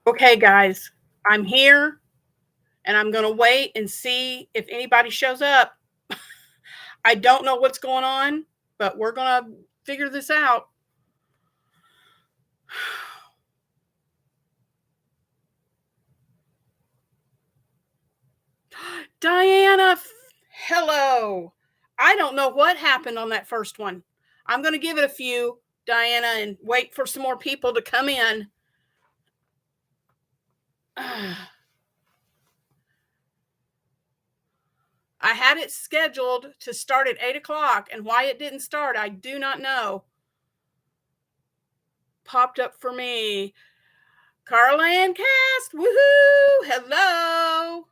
Okay, guys, I'm here and I'm going to wait and see if anybody shows up. I don't know what's going on, but we're going to figure this out. Diana, hello. I don't know what happened on that first one. I'm going to give it a few, Diana, and wait for some more people to come in. I had it scheduled to start at 8 o'clock, and why it didn't start, I do not know. Popped up for me. Carla Ann Cast, woohoo! Hello.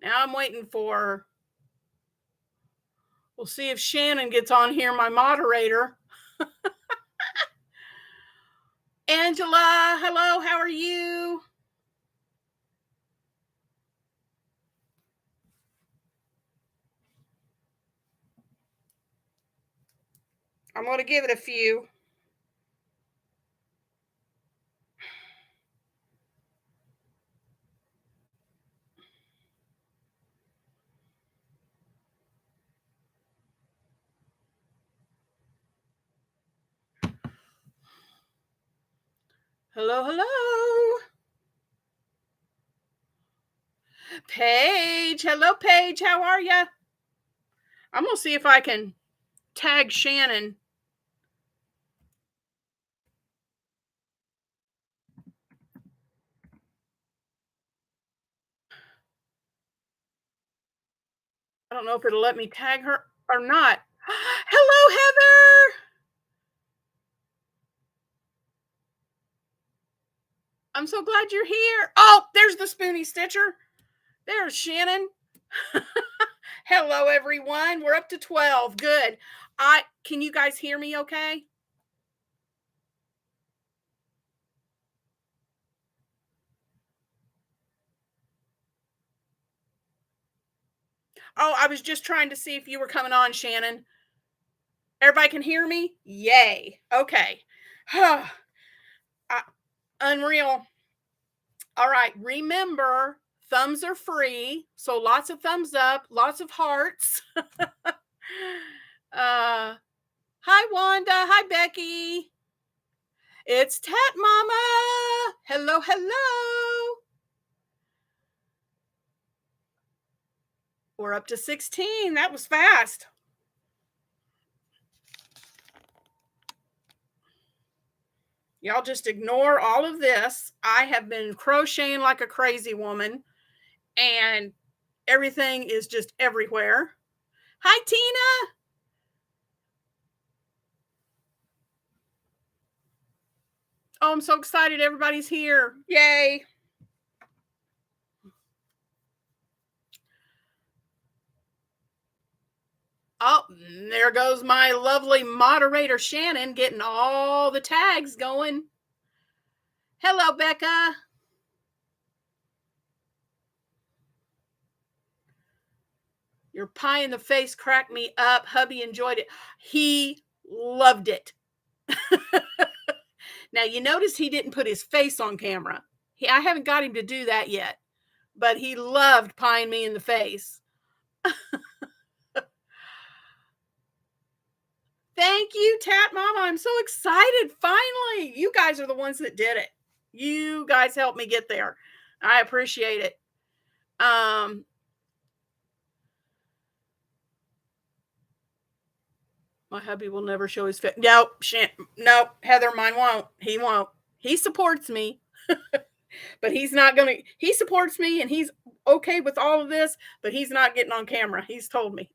Now I'm waiting for. We'll see if Shannon gets on here, my moderator. Angela, hello, how are you? I'm going to give it a few. Hello, hello. Paige, hello, Paige, how are you? I'm going to see if I can tag Shannon. I don't know if it'll let me tag her or not. Hello, Heather. I'm so glad you're here. Oh, there's the Spoonie Stitcher. There's Shannon. Hello, everyone. We're up to 12. Good. Can you guys hear me okay? Oh, I was just trying to see if you were coming on, Shannon. Everybody can hear me? Yay. Okay. Unreal. All right. Remember, thumbs are free. So lots of thumbs up, lots of hearts. Hi, Wanda. Hi, Becky. It's Tat Mama. Hello, hello. We're up to 16. That was fast. Y'all just ignore all of this. I have been crocheting like a crazy woman, and everything is just everywhere. Hi, Tina. Oh, I'm so excited. Everybody's here. Yay. Oh, there goes my lovely moderator, Shannon, getting all the tags going. Hello, Becca. Your pie in the face cracked me up. Hubby enjoyed it. He loved it. Now, you notice he didn't put his face on camera. I haven't got him to do that yet, but he loved pieing me in the face. Thank you, Tat Mama. I'm so excited. Finally, you guys are the ones that did it. You guys helped me get there. I appreciate it. My hubby will never show his face. Nope, Heather, mine won't. He won't. He supports me, but he's not gonna. He supports me, and he's okay with all of this, but he's not getting on camera. He's told me.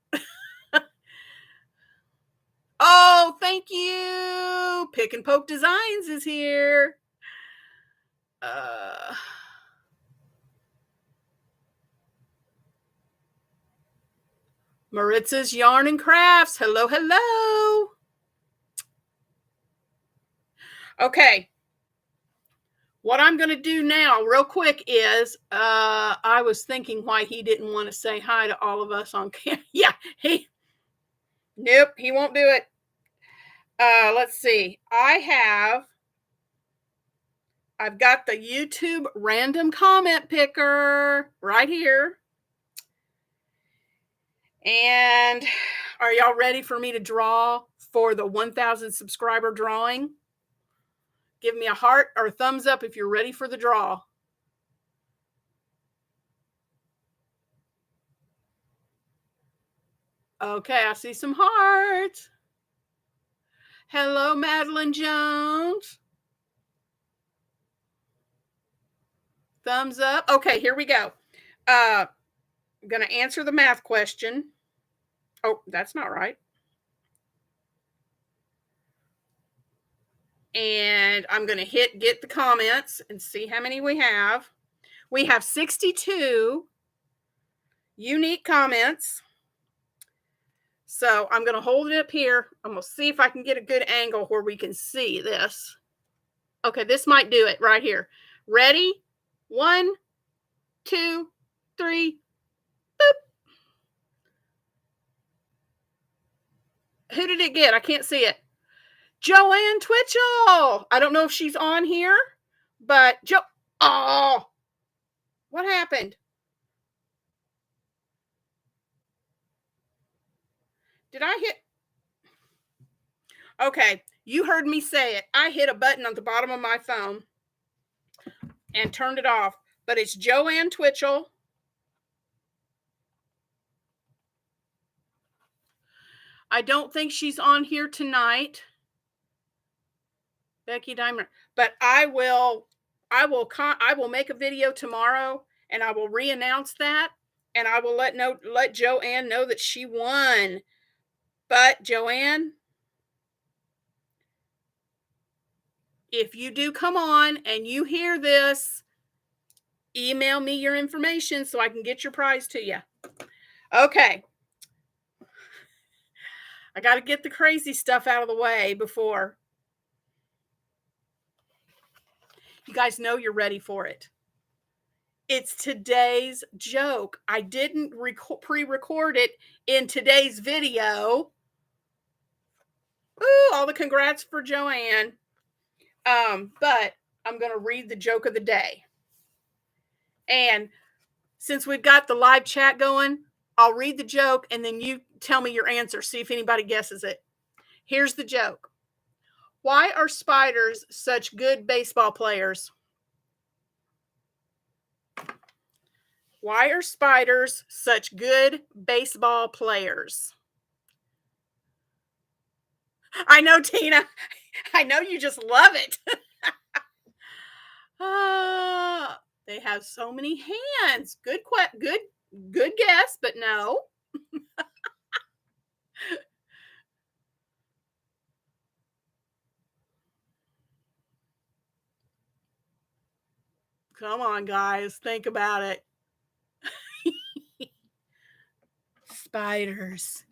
Oh, thank you. Pick and Poke Designs is here. Maritza's Yarn and Crafts. Hello, hello. Okay. What I'm going to do now, real quick, is I was thinking why he didn't want to say hi to all of us on camera. Yeah, nope, he won't do it. Let's see. I've got the YouTube random comment picker right here. And are y'all ready for me to draw for the 1,000 subscriber drawing? Give me a heart or a thumbs up if you're ready for the draw. Okay, I see some hearts. Hello, Madeline Jones. Thumbs up. Okay, here we go. I'm going to answer the math question. Oh, that's not right. And I'm going to hit get the comments and see how many we have. We have 62 unique comments. So I'm going to hold it up here. I'm going to see if I can get a good angle where we can see this. Okay, this might do it right here. Ready? 1, 2, 3. Boop. Who did it get? I can't see it. Joanne Twitchell. I don't know if she's on here, but oh, what happened? Did I hit? Okay, you heard me say it. I hit a button on the bottom of my phone and turned it off, but it's Joanne Twitchell. I don't think she's on here tonight. Becky Diamond, but I will make a video tomorrow and I will re-announce that and I will let Joanne know that she won. But Joanne, if you do come on and you hear this, email me your information so I can get your prize to you. Okay. I got to get the crazy stuff out of the way before. You guys know you're ready for it. It's today's joke. I didn't pre-record it in today's video. Ooh, all the congrats for Joanne. But I'm going to read the joke of the day. And since we've got the live chat going, I'll read the joke and then you tell me your answer. See if anybody guesses it. Here's the joke. Why are spiders such good baseball players? Why are spiders such good baseball players? I know, Tina. I know you just love it. They have so many hands. Good guess, but no. Come on, guys. Think about it. Spiders.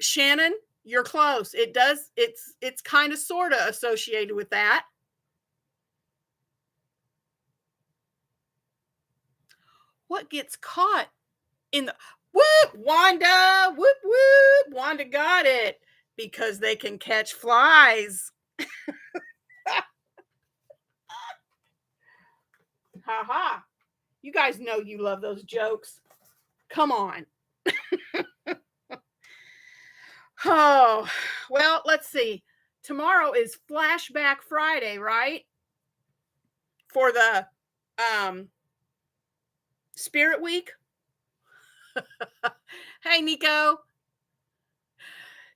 Shannon, you're close. It's kind of sort of associated with that. What gets caught in the whoop? Wanda, whoop whoop. Wanda got it because they can catch flies. Ha ha. You guys know you love those jokes. Come on. Oh, well, let's see. Tomorrow is Flashback Friday, right? For the Spirit Week. Hey, Nico.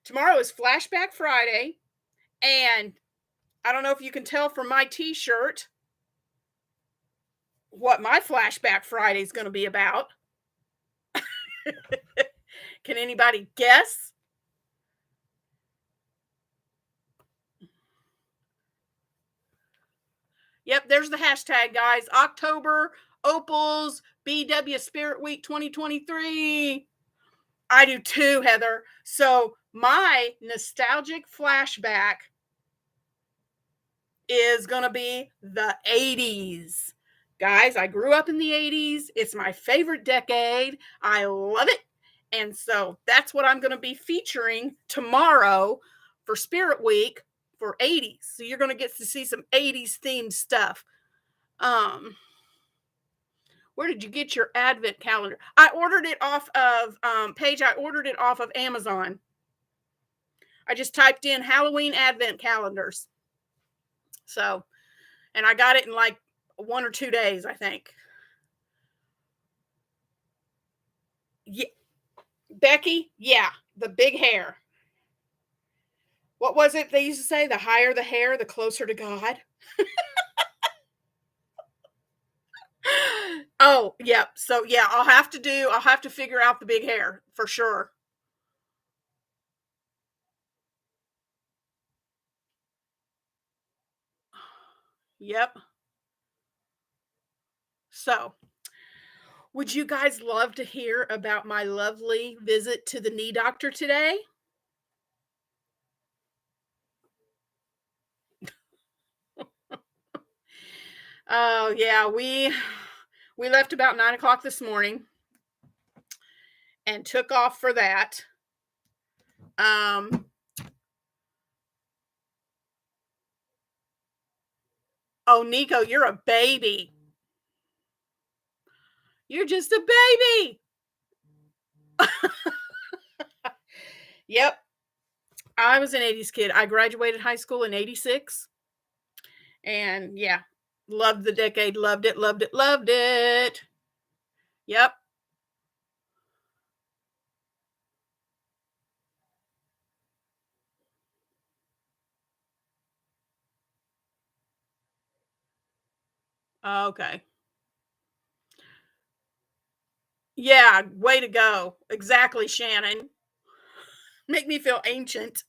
Tomorrow is Flashback Friday. And I don't know if you can tell from my t-shirt what my Flashback Friday is going to be about. Can anybody guess? Yep, there's the hashtag, guys. October Opals BW Spirit Week 2023. I do too, Heather. So my nostalgic flashback is going to be the 80s. Guys, I grew up in the 80s. It's my favorite decade. I love it. And so that's what I'm going to be featuring tomorrow for Spirit Week for 80s. So you're going to get to see some 80s themed stuff. Where did you get your advent calendar? I ordered it off of Paige. I ordered it off of Amazon. I just typed in Halloween advent calendars. So, and I got it in like 1 or 2 days, I think. Yeah, Becky. Yeah, the big hair. What was it they used to say? The higher the hair, the closer to God. Oh, yep. So yeah, I'll have to figure out the big hair for sure. Yep. So, would you guys love to hear about my lovely visit to the knee doctor today? Oh yeah, we left about 9 o'clock this morning and took off for that. Um, oh Nico, you're a baby. You're just a baby. Yep. I was an 80s kid. I graduated high school in 86. And yeah, loved the decade, loved it, loved it, loved it. Yep. Okay. Yeah, way to go. Exactly, Shannon. Make me feel ancient.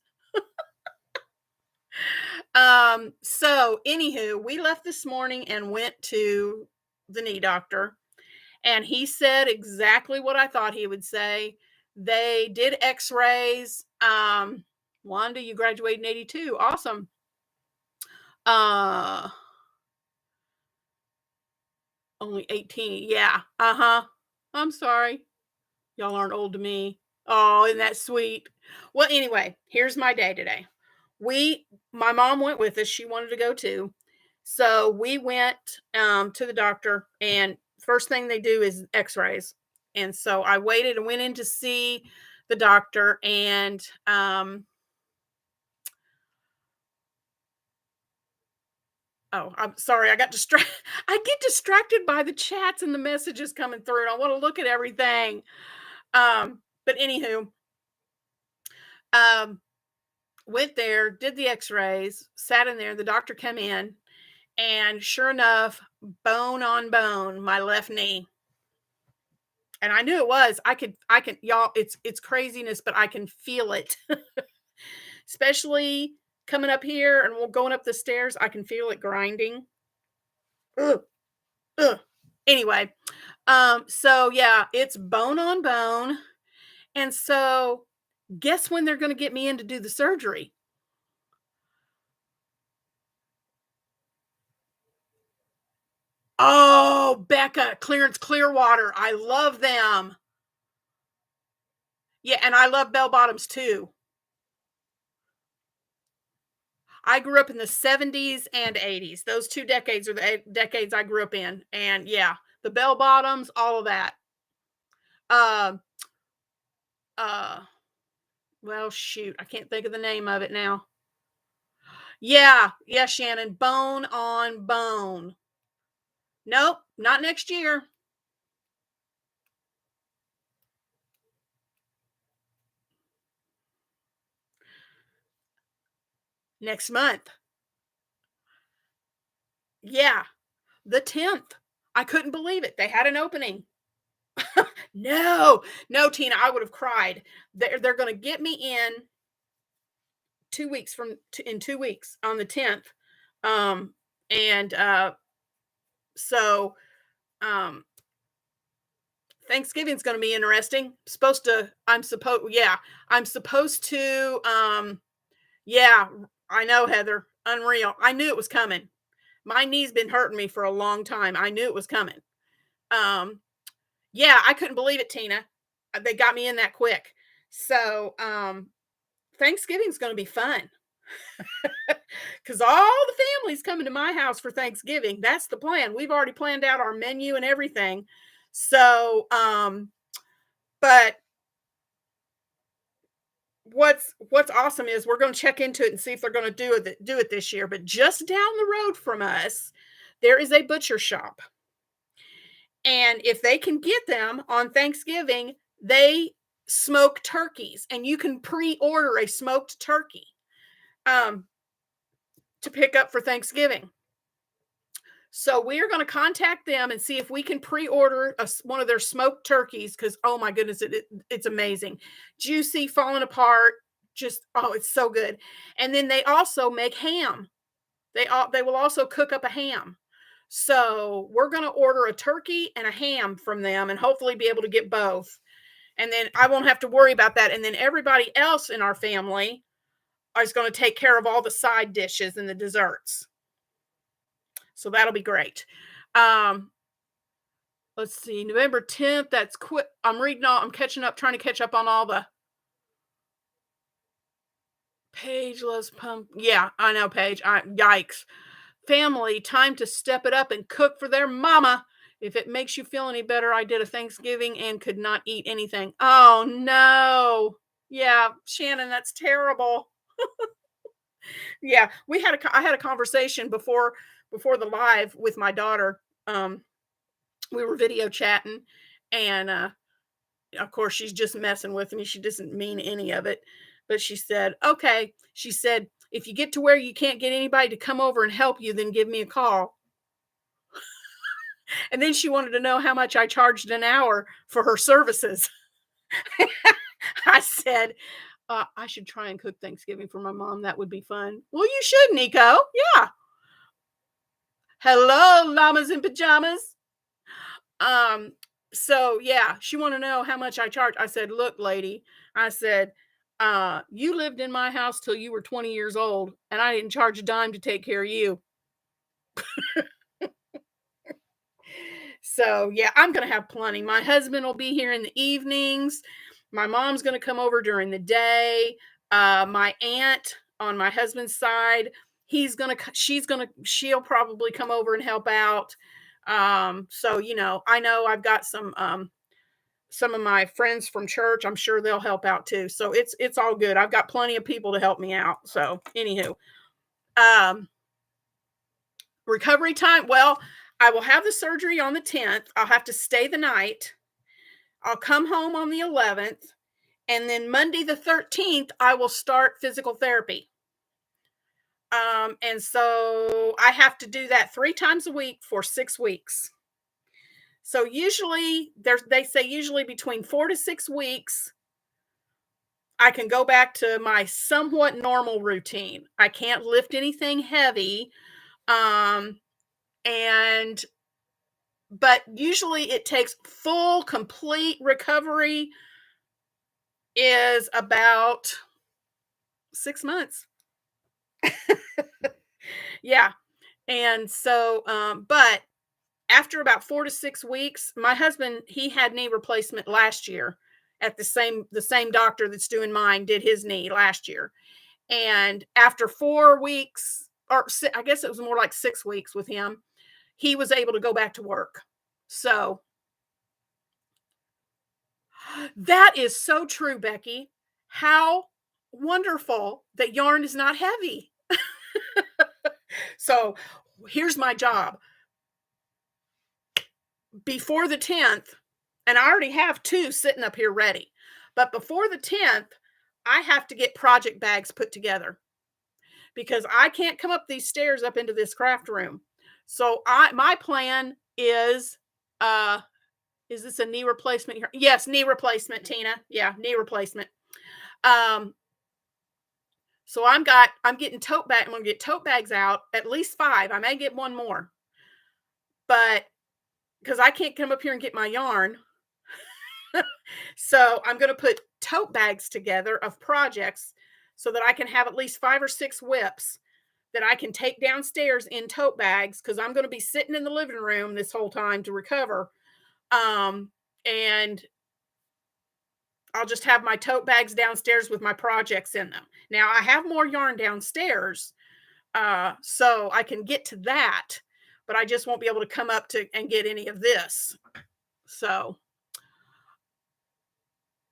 So anywho, we left this morning and went to the knee doctor, and he said exactly what I thought he would say. They did x-rays. Wanda, you graduated in 82. Awesome. Uh Only 18. Yeah. Uh-huh. I'm sorry. Y'all aren't old to me. Oh, isn't that sweet? Well, anyway, here's my day today. My mom went with us. She wanted to go too. So we went to the doctor, and first thing they do is x-rays. And so I waited and went in to see the doctor, and oh, I'm sorry. I got distracted. I get distracted by the chats and the messages coming through, and I want to look at everything. But anywho, um, went there, did the x-rays, sat in there. The doctor came in, and sure enough, bone on bone, my left knee. And I knew it was. I can y'all, it's craziness, but I can feel it. Especially coming up here and we're going up the stairs, I can feel it grinding. Ugh, ugh. Anyway, so yeah, it's bone on bone. And so guess when they're going to get me in to do the surgery? Oh, Becca, Clearance Clearwater. I love them. Yeah, and I love bell bottoms too. I grew up in the 70s and 80s. Those 2 decades are the decades I grew up in. And yeah, the bell bottoms, all of that. Um uh well shoot, I can't think of the name of it now. Yeah, yeah, Shannon, bone on bone. Nope, not next year. Next month. Yeah, the 10th. I couldn't believe it. They had an opening. No, no, Tina, I would have cried. They're going to get me in 2 weeks in 2 weeks on the 10th. Um, and so um, Thanksgiving's going to be interesting. I'm supposed to. Yeah, I know, Heather. Unreal. I knew it was coming. My knee's been hurting me for a long time. I knew it was coming. Um, yeah, I couldn't believe it, Tina. They got me in that quick. So, Thanksgiving's going to be fun because all the family's coming to my house for Thanksgiving. That's the plan. We've already planned out our menu and everything. So, but what's awesome is we're going to check into it and see if they're going to do it this year. But just down the road from us, there is a butcher shop, and if they can get them on Thanksgiving, they smoke turkeys, and you can pre-order a smoked turkey um, to pick up for Thanksgiving. So we are going to contact them and see if we can pre-order one of their smoked turkeys because oh my goodness, it's amazing, juicy, falling apart, just oh, it's so good. And then they also make ham. They will also cook up a ham. So we're going to order a turkey and a ham from them and hopefully be able to get both. And then I won't have to worry about that. And then everybody else in our family is going to take care of all the side dishes and the desserts. So that'll be great. Let's see, November 10th. That's quick. I'm catching up, trying to catch up on all the Paige loves pump. Yeah, I know, Paige. Yikes. Family, time to step it up and cook for their mama. If it makes you feel any better, I did a Thanksgiving and could not eat anything. Oh no. Yeah, Shannon, that's terrible. Yeah, I had a conversation before the live with my daughter. We were video chatting, and of course she's just messing with me. She doesn't mean any of it, but she said, "Okay." She said, "If you get to where you can't get anybody to come over and help you, then give me a call." And then she wanted to know how much I charged an hour for her services. I said, I should try and cook Thanksgiving for my mom. That would be fun. Well, you should, Nico. Yeah. Hello, llamas in pajamas. So yeah, she wanted to know how much I charge. I said, look, lady, I said, you lived in my house till you were 20 years old, and I didn't charge a dime to take care of you. So yeah, I'm gonna have plenty. My husband will be here in the evenings. My mom's gonna come over during the day. My aunt on my husband's side, she'll probably come over and help out. So I know I've got some of my friends from church. I'm sure they'll help out too. So it's all good. I've got plenty of people to help me out. So anywho, um, recovery time. Well, I will have the surgery on the 10th. I'll have to stay the night. I'll come home on the 11th. And then Monday the 13th, I will start physical therapy. And so I have to do that 3 times a week for 6 weeks. So usually they say usually between 4 to 6 weeks, I can go back to my somewhat normal routine. I can't lift anything heavy. And but usually it takes full complete recovery is about 6 months. Yeah. And so but after about 4 to 6 weeks, my husband, he had knee replacement last year at the same doctor that's doing mine did his knee last year. And after 4 weeks, or I guess it was more like 6 weeks with him, he was able to go back to work. So that is so true, Becky. How wonderful that yarn is not heavy. So here's my job. Before the 10th, and I already have 2 sitting up here ready, but before the 10th, I have to get project bags put together because I can't come up these stairs up into this craft room. So my plan is this a knee replacement here? Yes, knee replacement, Tina. Yeah, knee replacement. So I'm getting tote bag. I'm gonna get tote bags out, at least 5. I may get one more, but because I can't come up here and get my yarn. So I'm going to put tote bags together of projects so that I can have at least 5 or 6 whips that I can take downstairs in tote bags because I'm going to be sitting in the living room this whole time to recover. And I'll just have my tote bags downstairs with my projects in them. Now I have more yarn downstairs, so I can get to that, but I just won't be able to come up to and get any of this. So,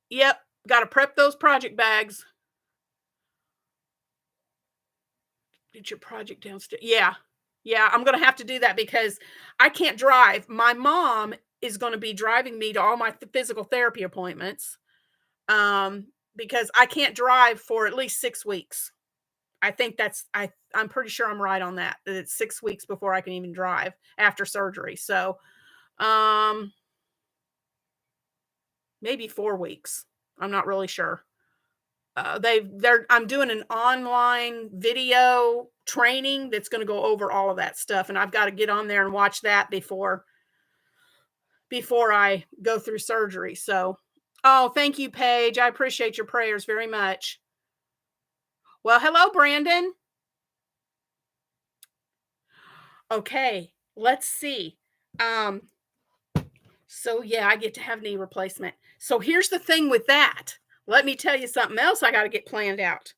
yep, got to prep those project bags. Get your project downstairs. Yeah. Yeah, I'm going to have to do that because I can't drive. My mom is going to be driving me to all my physical therapy appointments, because I can't drive for at least 6 weeks. I think I'm pretty sure I'm right on that. That it's 6 weeks before I can even drive after surgery. So, um, maybe 4 weeks. I'm not really sure. I'm doing an online video training that's going to go over all of that stuff, and I've got to get on there and watch that before I go through surgery. So, oh, thank you, Paige. I appreciate your prayers very much. Well, hello, Brandon. Okay, let's see. So yeah, I get to have knee replacement. So here's the thing with that. Let me tell you something else I got to get planned out.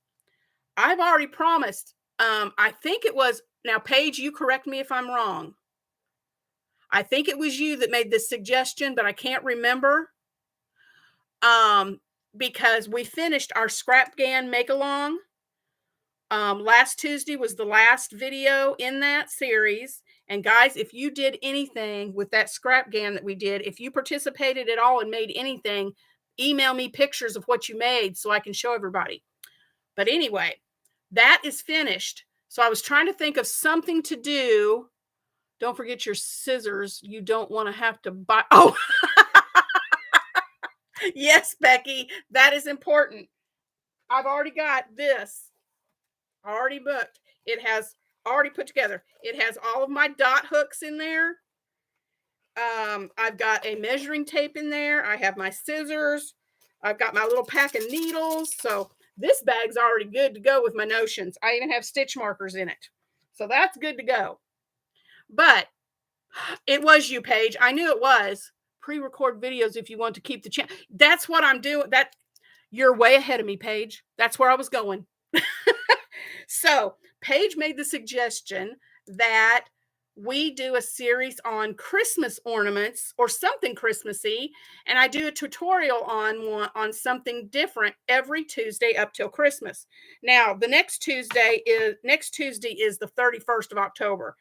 I've already promised. I think it was, now Paige, you correct me if I'm wrong. I think it was you that made this suggestion, but I can't remember. Because we finished our Scrapgan make-along. Last Tuesday was the last video in that series. And guys, if you did anything with that Scrapgan that we did, if you participated at all and made anything, email me pictures of what you made so I can show everybody. But anyway, that is finished. So I was trying to think of something to do. Don't forget your scissors. You don't want to have to buy. Oh, yes, Becky, that is important. I've already got this already booked. It has already put together. It has all of my dot hooks in there. I've got a measuring tape in there. I have my scissors. I've got my little pack of needles. So this bag's already good to go with my notions. I even have stitch markers in it. So that's good to go. But it was you, Paige. I knew it was. Pre-record videos if you want to keep the channel. That's what I'm doing. You're way ahead of me, Paige. That's where I was going. So Paige made the suggestion that we do a series on Christmas ornaments or something Christmassy, and I do a tutorial on something different every Tuesday up till Christmas. Now, the next Tuesday is the 31st of October.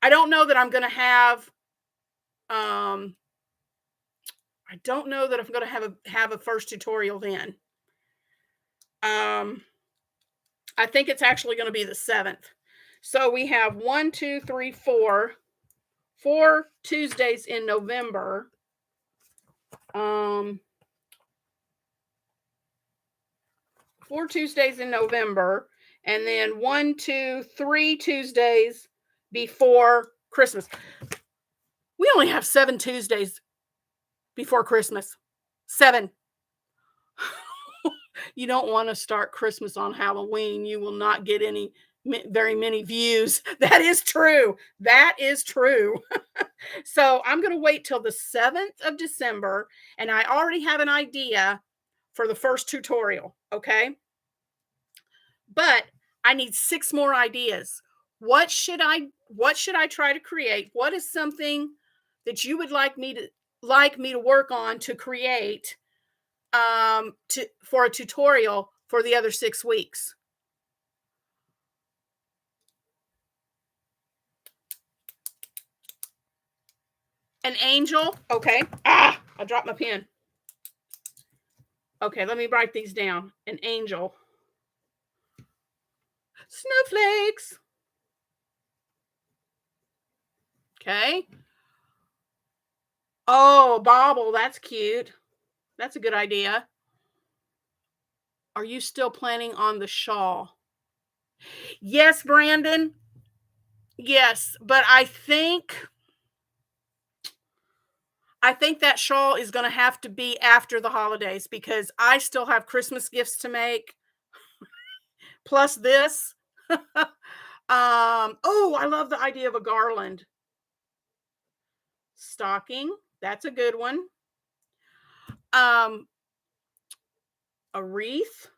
I don't know that I'm going to have I don't know that I'm going to have a first tutorial then. I think it's actually going to be the 7th. So we have 4 Tuesdays in November. 4 Tuesdays in November, and then 1, 2, 3 Tuesdays before Christmas. We only have 7 Tuesdays before Christmas. 7. You don't want to start Christmas on Halloween. You will not get very many views. That is true. That is true. So I'm going to wait till the 7th of December, and I already have an idea for the first tutorial. Okay. But I need 6 more ideas. What should I try to create? What is something that you would like me to work on to create for a tutorial for the other 6 weeks? An angel. Okay. I dropped my pen. Okay, let me write these down. An angel. Snowflakes. Okay. Oh, bauble. That's cute. That's a good idea. Are you still planning on the shawl? Yes, Brandon. Yes, but I think that shawl is going to have to be after the holidays because I still have Christmas gifts to make. Plus this. Oh, I love the idea of a garland. Stocking. That's a good one. Um, a wreath.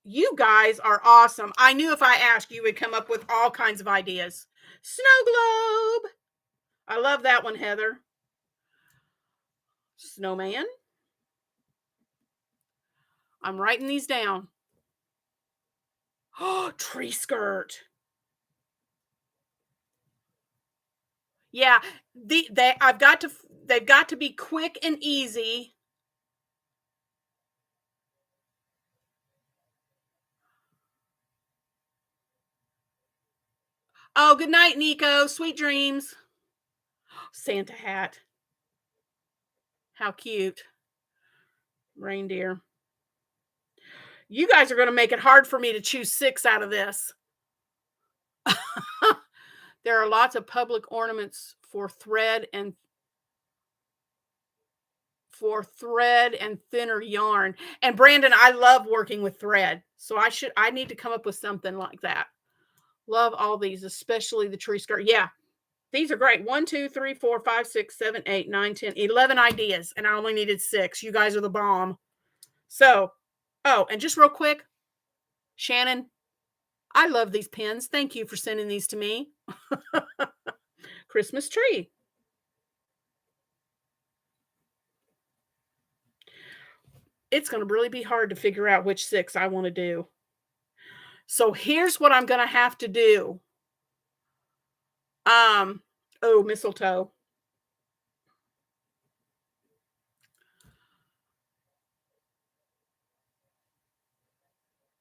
You guys are awesome. I knew if I asked, you would come up with all kinds of ideas. Snow globe. I love that one, Heather. Snowman. I'm writing these down. Oh, tree skirt. Yeah, they've got to be quick and easy. Oh, good night, Nico. Sweet dreams. Santa hat. How cute. Reindeer. You guys are going to make it hard for me to choose 6 out of this. There are lots of public ornaments for thread and thinner yarn. And Brandon, I love working with thread. So I need to come up with something like that. Love all these, especially the tree skirt. Yeah. These are great. 1, 2, 3, 4, 5, 6, 7, 8, 9, 10, 11 ideas. And I only needed 6. You guys are the bomb. So, oh, and just real quick, Shannon, I love these pins. Thank you for sending these to me. Christmas tree. It's going to really be hard to figure out which 6 I want to do. So here's what I'm going to have to do. Oh, mistletoe.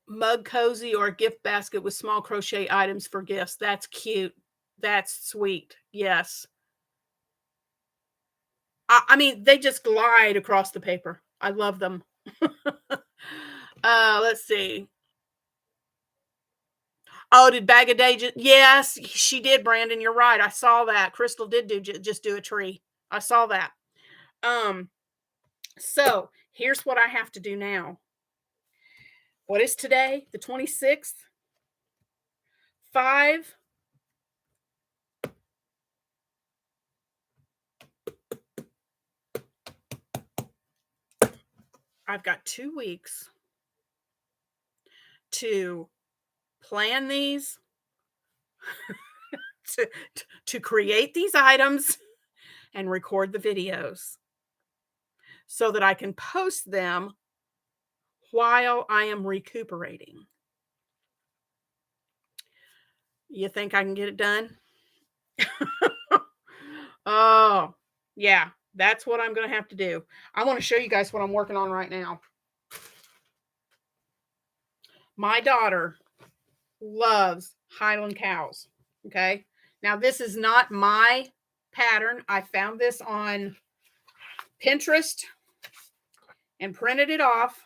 Mug cozy or a gift basket with small crochet items for gifts. That's cute. That's sweet. Yes. I mean, they just glide across the paper. I love them. Let's see. Oh, did Bag a Day yes, she did, Brandon. You're right. I saw that. Crystal did just do a tree. I saw that. So here's what I have to do now. What is today? The 26th? 5. I've got 2 weeks to plan these, to create these items and record the videos so that I can post them while I am recuperating. You think I can get it done? Oh, yeah, that's what I'm going to have to do. I want to show you guys what I'm working on right now. My daughter loves Highland cows. Okay. Now, this is not my pattern. I found this on Pinterest and printed it off.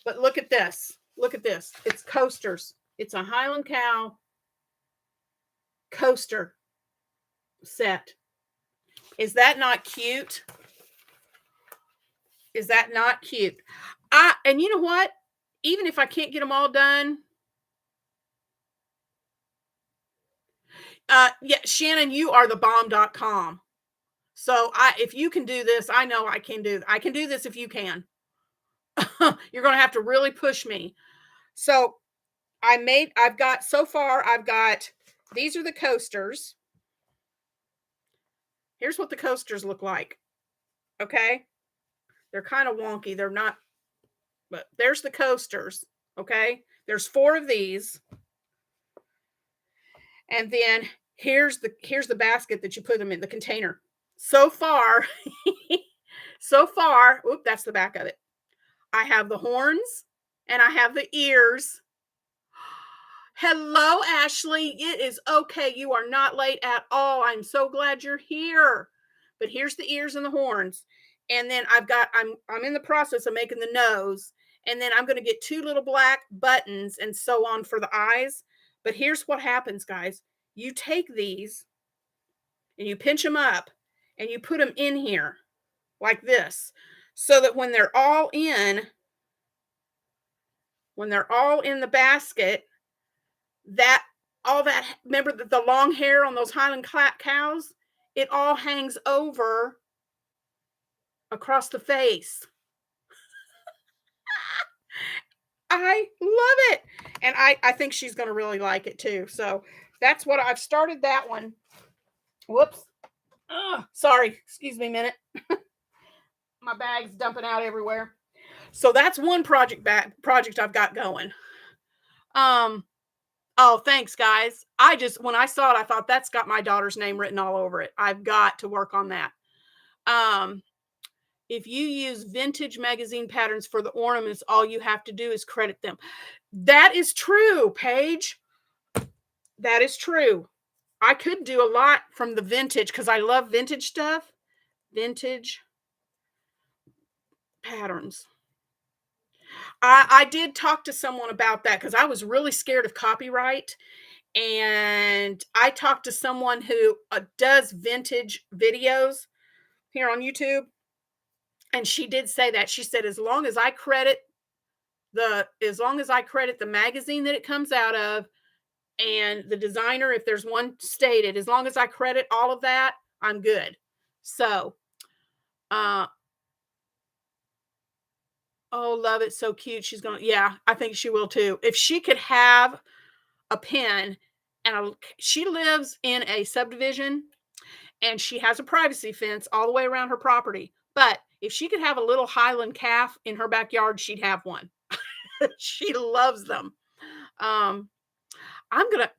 But look at this. Look at this. It's coasters. It's a Highland cow coaster set. Is that not cute? Is that not cute? And you know what? Even if I can't get them all done, yeah, Shannon, you are the bomb.com. So if you can do this, I know I can do this if you can. You're going to have to really push me. So I've got these are the coasters. Here's what the coasters look like. Okay. They're kind of wonky. They're not, but there's the coasters. Okay. There's 4 of these. And then here's the basket that you put them in, the container. So far, oop, that's the back of it. I have the horns and I have the ears. Hello, Ashley. It is okay. You are not late at all. I'm so glad you're here. But here's the ears and the horns. And then I'm in the process of making the nose. And then I'm going to get 2 little black buttons and so on for the eyes. But here's what happens, guys. You take these and you pinch them up and you put them in here like this, so that when they're all in the basket, remember the long hair on those Highland cows, it all hangs over across the face. I love it. And I think she's going to really like it too. So that's what I've started that one. Whoops. Sorry. Excuse me a minute. My bag's dumping out everywhere. So that's one project I've got going. Oh, thanks guys. When I saw it, I thought that's got my daughter's name written all over it. I've got to work on that. If you use vintage magazine patterns for the ornaments, all you have to do is credit them. That is true, Paige. That is true. I could do a lot from the vintage because I love vintage stuff. Vintage patterns. I did talk to someone about that because I was really scared of copyright. And I talked to someone who does vintage videos here on YouTube. And she did say that. She said, as long as I credit the magazine that it comes out of and the designer, if there's one stated, as long as I credit all of that, I'm good. So, oh, love it. So cute. She's going, yeah, I think she will too. If she could have a pen and she lives in a subdivision and she has a privacy fence all the way around her property. But if she could have a little Highland calf in her backyard, she'd have one. She loves them.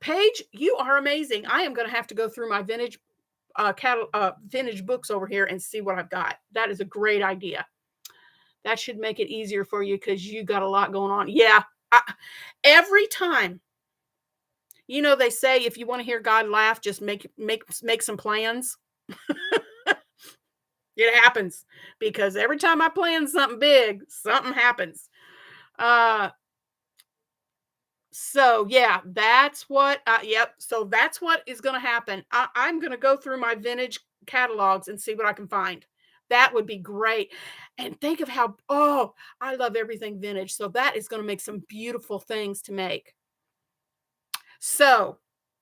Paige, you are amazing. I am gonna have to go through my vintage vintage books over here and see what I've got. That is a great idea. That should make it easier for you because you got a lot going on. Yeah, every time. You know, they say if you want to hear God laugh, just make some plans. It happens because every time I plan something big, something happens. So yeah, that's what. Yep. So that's what is going to happen. I'm going to go through my vintage catalogs and see what I can find. That would be great. And think of how. Oh, I love everything vintage. So that is going to make some beautiful things to make. So,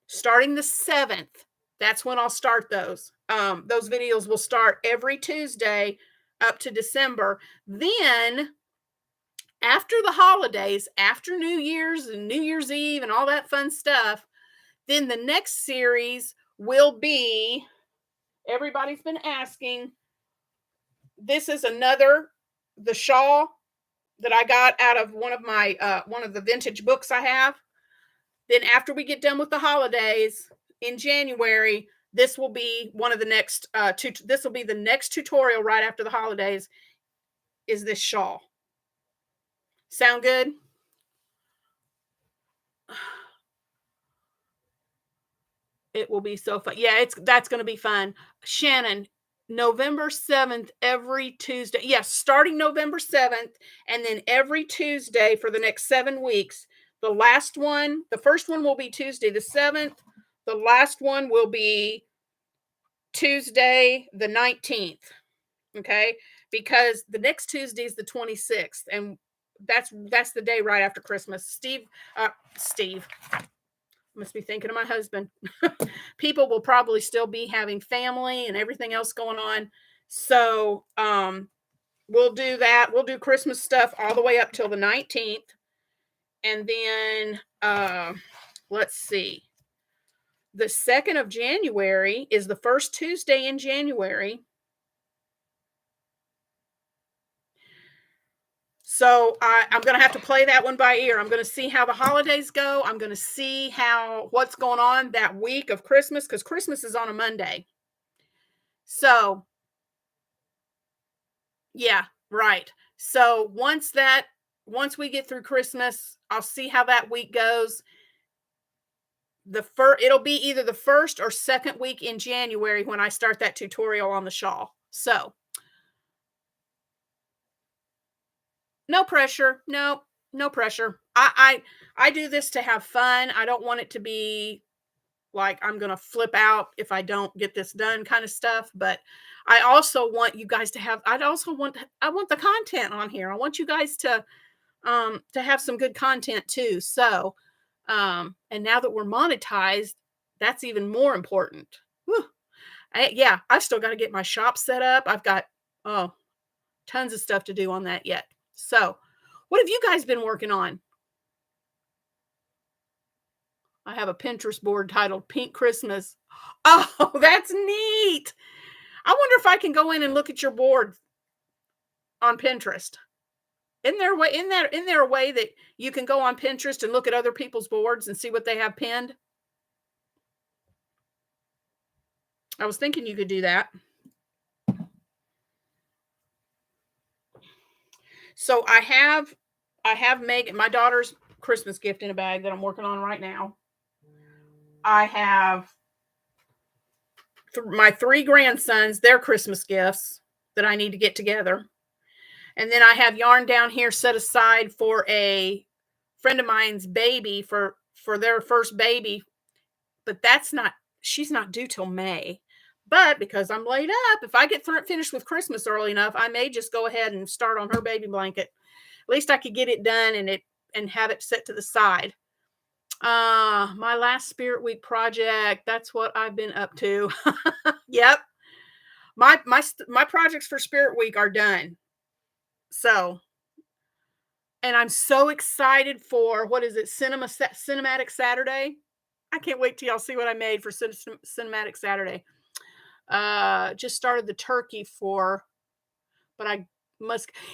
starting the 7th, that's when I'll start those. Those videos will start every Tuesday up to December. Then, after the holidays, after New Year's and New Year's Eve and all that fun stuff, then the next series will be, everybody's been asking, this is the shawl that I got out of one of the vintage books I have. Then after we get done with the holidays in January, this will be one of the next this will be the next tutorial right after the holidays is this shawl. Sound good? It will be so fun. Yeah, that's going to be fun. Shannon, November 7th every Tuesday. Yes, starting November 7th and then every Tuesday for the next 7 weeks. The first one will be Tuesday the 7th. The last one will be Tuesday the 19th. Okay? Because the next Tuesday is the 26th and that's the day right after Christmas. Steve must be thinking of my husband. People will probably still be having family and everything else going on. So, we'll do that. We'll do Christmas stuff all the way up till the 19th. And then, let's see. The 2nd of January is the first Tuesday in January. So I'm going to have to play that one by ear. I'm going to see how the holidays go. I'm going to see what's going on that week of Christmas because Christmas is on a Monday. So, yeah, right. So once we get through Christmas, I'll see how that week goes. It'll be either the first or second week in January when I start that tutorial on the shawl. So, no pressure. No pressure. I do this to have fun. I don't want it to be like I'm going to flip out if I don't get this done kind of stuff, but I also want you guys to I want the content on here. I want you guys to have some good content too. So, and now that we're monetized, that's even more important. I've still got to get my shop set up. I've got tons of stuff to do on that yet. So, What have you guys been working on? I have a Pinterest board titled Pink Christmas. Oh, that's neat. I wonder if I can go in and look at your board on Pinterest. Isn't there a way that you can go on Pinterest and look at other people's boards and see what they have pinned? I was thinking you could do that. So I have Megan, my daughter's Christmas gift in a bag that I'm working on right now. I have my 3 grandsons, their Christmas gifts that I need to get together. And then I have yarn down here set aside for a friend of mine's baby for their first baby. But she's not due till May. But because I'm laid up, if I get finished with Christmas early enough, I may just go ahead and start on her baby blanket. At least I could get it done and have it set to the side. My last Spirit Week project, that's what I've been up to. Yep. My projects for Spirit Week are done. So, and I'm so excited for, what is it? Cinematic Saturday. I can't wait till y'all see what I made for Cinematic Saturday. Just started the turkey but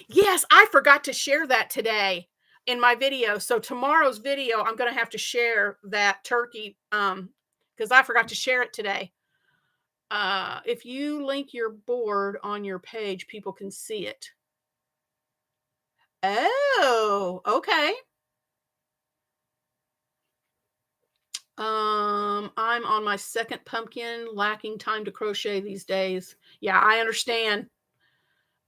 yes, I forgot to share that today in my video. So tomorrow's video, I'm going to have to share that turkey, because I forgot to share it today. If you link your board on your page, people can see it. Oh, okay. I'm on my second pumpkin, lacking time to crochet these days. Yeah, I understand.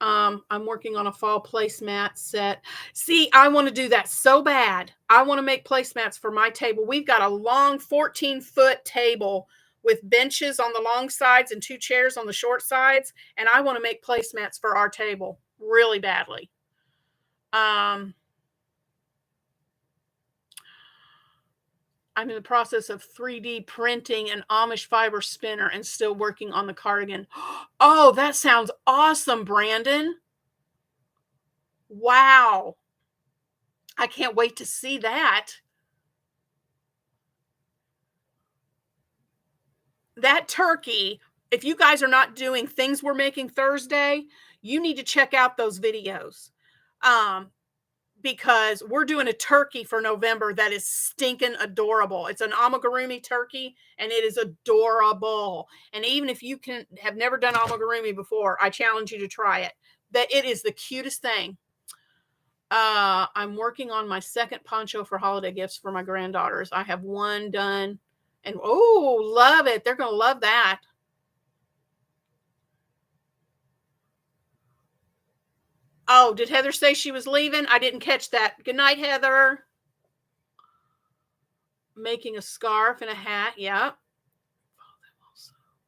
I'm working on a fall placemat set. See, I want to do that so bad. I want to make placemats for my table. We've got a long 14-foot table with benches on the long sides and 2 chairs on the short sides. And I want to make placemats for our table really badly. I'm in the process of 3D printing an Amish fiber spinner and still working on the cardigan. Oh, that sounds awesome, Brandon. Wow. I can't wait to see that. That turkey, if you guys are not doing things we're making Thursday, you need to check out those videos. Because we're doing a turkey for November that is stinking adorable. It's an amigurumi turkey, and it is adorable. And even if you have never done amigurumi before, I challenge you to try it. That it is the cutest thing. I'm working on my second poncho for holiday gifts for my granddaughters. I have one done, and oh, love it. They're going to love that. Oh, did Heather say she was leaving? I didn't catch that. Good night, Heather. Making a scarf and a hat. Yeah.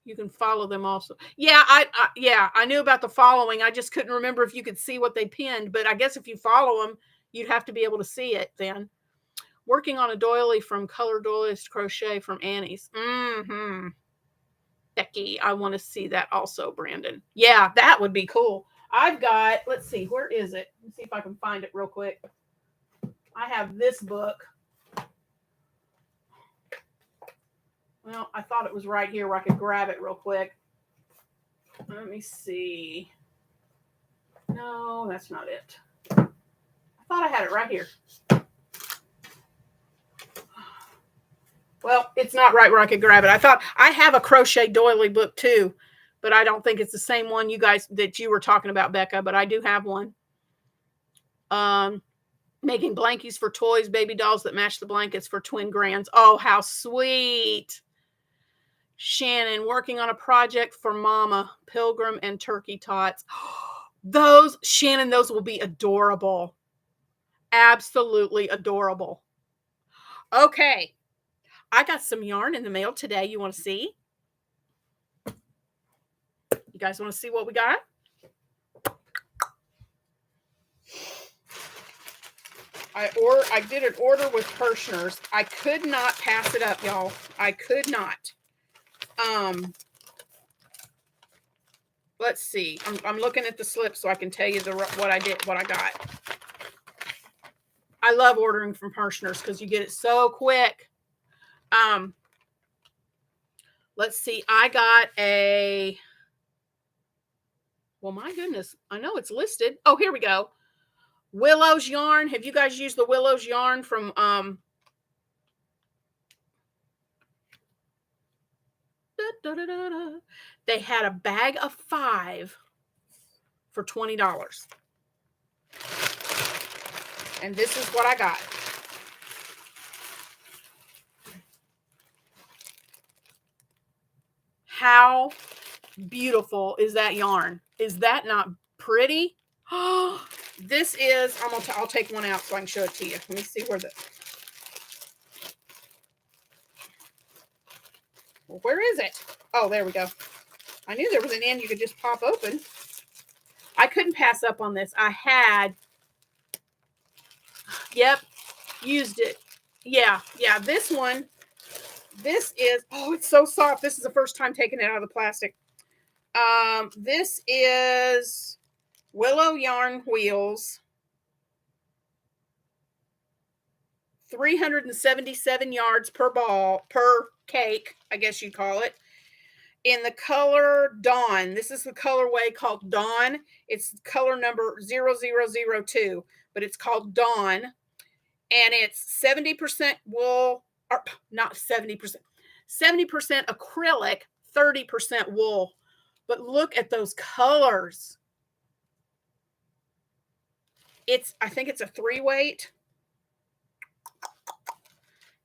You can follow them also. Yeah, I knew about the following. I just couldn't remember if you could see what they pinned. But I guess if you follow them, you'd have to be able to see it then. Working on a doily from Color Doilies Crochet from Annie's. Becky, I want to see that also, Brandon. Yeah, that would be cool. I've got, let's see, where is it? Let's see if I can find it real quick. I have this book. Well, I thought it was right here where I could grab it real quick. Let me see. No, that's not it. I thought I had it right here. Well, it's not right where I could grab it. I thought I have a crochet doily book too, but I don't think it's the same one you guys that you were talking about, Becca, but I do have one. Making blankies for toys, baby dolls that match the blankets for twin grands. Oh, how sweet. Shannon, working on a project for Mama, Pilgrim and Turkey Tots. Those, Shannon, those will be adorable. Absolutely adorable. Okay. I got some yarn in the mail today. You want to see? You guys want to see what we got? I did an order with Kirschner's. I could not pass it up, y'all. I could not. Let's see. I'm looking at the slip so I can tell you what I got. I love ordering from Parshner's because you get it so quick. Let's see. I got a, well, my goodness. I know it's listed. Oh, here we go. Willow's yarn. Have you guys used the Willow's yarn from they had a bag of 5 for $20. And this is what I got. How beautiful is that yarn? Is that not pretty? Oh, this is, I'll take one out so I can show it to you. Let me see where is it? Oh, there we go. I knew there was an end you could just pop open. I couldn't pass up on this. I had, yep, used it. Yeah, this one. This is, oh, it's so soft. This is the first time taking it out of the plastic. This is Willow Yarn Wheels. 377 yards per cake, I guess you'd call it. In the color Dawn. This is the colorway called Dawn. It's color number 0002, but it's called Dawn. And it's 70% wool, or not 70%, 70% acrylic, 30% wool. But look at those colors. I think it's a 3-weight.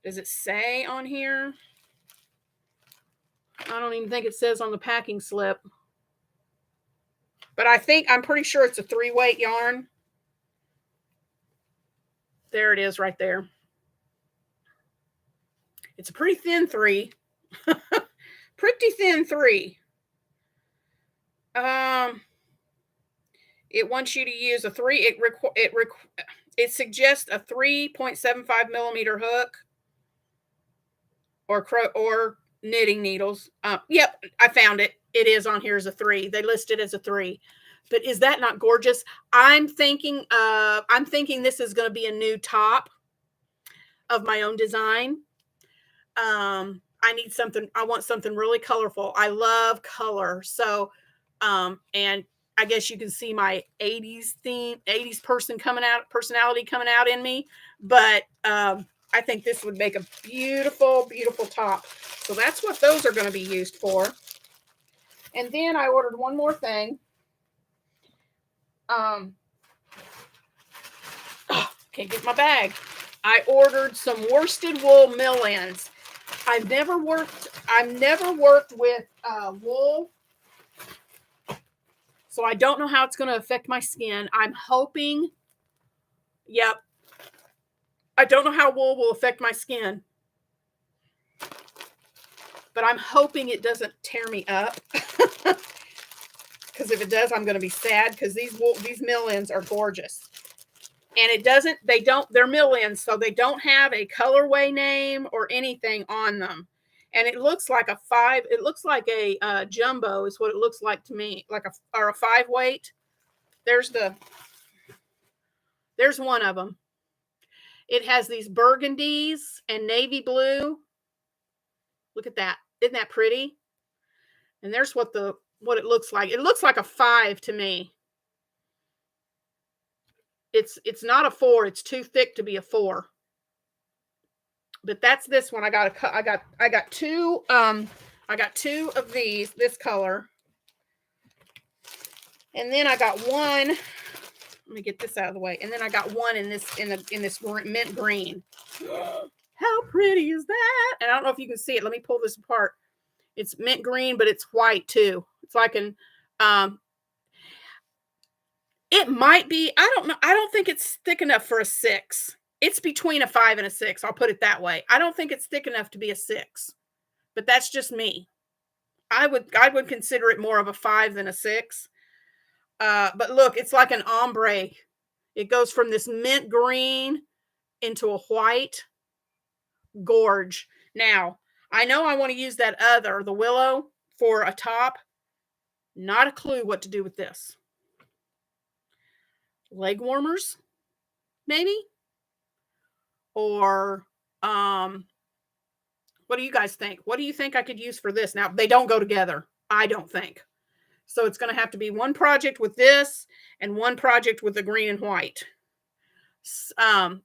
Does it say on here? I don't even think it says on the packing slip. But I'm pretty sure it's a 3-weight yarn. There it is right there. It's a pretty thin 3. Pretty thin 3. It wants you to use a 3. It suggests a 3.75 millimeter hook or knitting needles. Yep, I found it. It is on here as a 3. They list it as a 3. But is that not gorgeous? I'm thinking this is going to be a new top of my own design. I want something really colorful. I love color. So, and I guess you can see my 80s theme, 80s personality coming out in me. But I think this would make a beautiful, beautiful top. So that's what those are going to be used for. And then I ordered one more thing. Can't get my bag. I ordered some worsted wool mill-ins. I've never worked with wool, so I don't know how it's going to affect my skin. I'm hoping, yep, I don't know how wool will affect my skin, but I'm hoping it doesn't tear me up. Because if it does, I'm going to be sad because these mill-ins are gorgeous. And they're mill-ins, so they don't have a colorway name or anything on them. And it looks like a 5, it looks like a jumbo is what it looks like to me, like a 5-weight. There's one of them. It has these burgundies and navy blue. Look at that. Isn't that pretty? And there's what it looks like. It looks like a 5 to me. It's not a 4. It's too thick to be a 4. But that's this one. I got 2. I got 2 of these. This color, and then I got one. Let me get this out of the way. And then I got one in this mint green. How pretty is that? And I don't know if you can see it. Let me pull this apart. It's mint green, but it's white too. It's like an it might be, I don't know. I don't think it's thick enough for a 6. It's between a 5 and a 6. I'll put it that way. I don't think it's thick enough to be a 6, but that's just me. I would consider it more of a 5 than a 6. But look, it's like an ombre. It goes from this mint green into a white. Gorge. Now, I know I want to use the willow, for a top. Not a clue what to do with this. Leg warmers, maybe? Or what do you guys think? What do you think I could use for this? Now, they don't go together, I don't think. So it's going to have to be one project with this and one project with the green and white.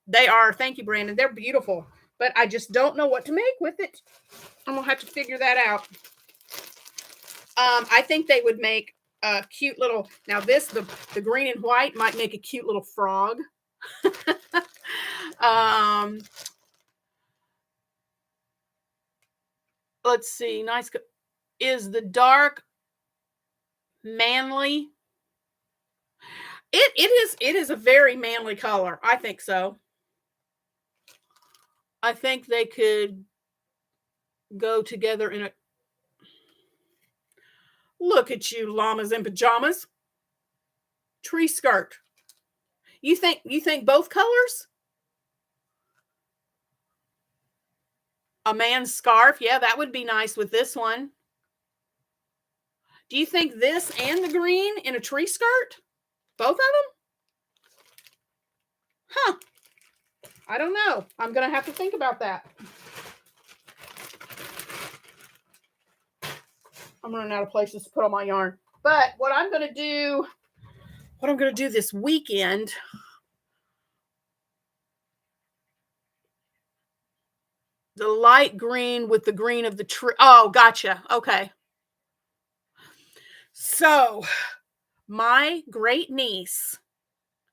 They are, thank you, Brandon. They're beautiful, but I just don't know what to make with it. I'm going to have to figure that out. I think they would make a cute little, now this, the green and white might make a cute little frog. Let's see. Nice. Is the dark manly? It is a very manly color. I think so. I think they could go together in a. Look at you, llamas in pajamas. Tree skirt. You think both colors? A man's scarf. Yeah, that would be nice with this one. Do you think this and the green in a tree skirt? Both of them? Huh. I don't know. I'm going to have to think about that. I'm running out of places to put all my yarn. But what I'm going to do this weekend, the light green with the green of the tree. Oh, gotcha. Okay. So my great niece,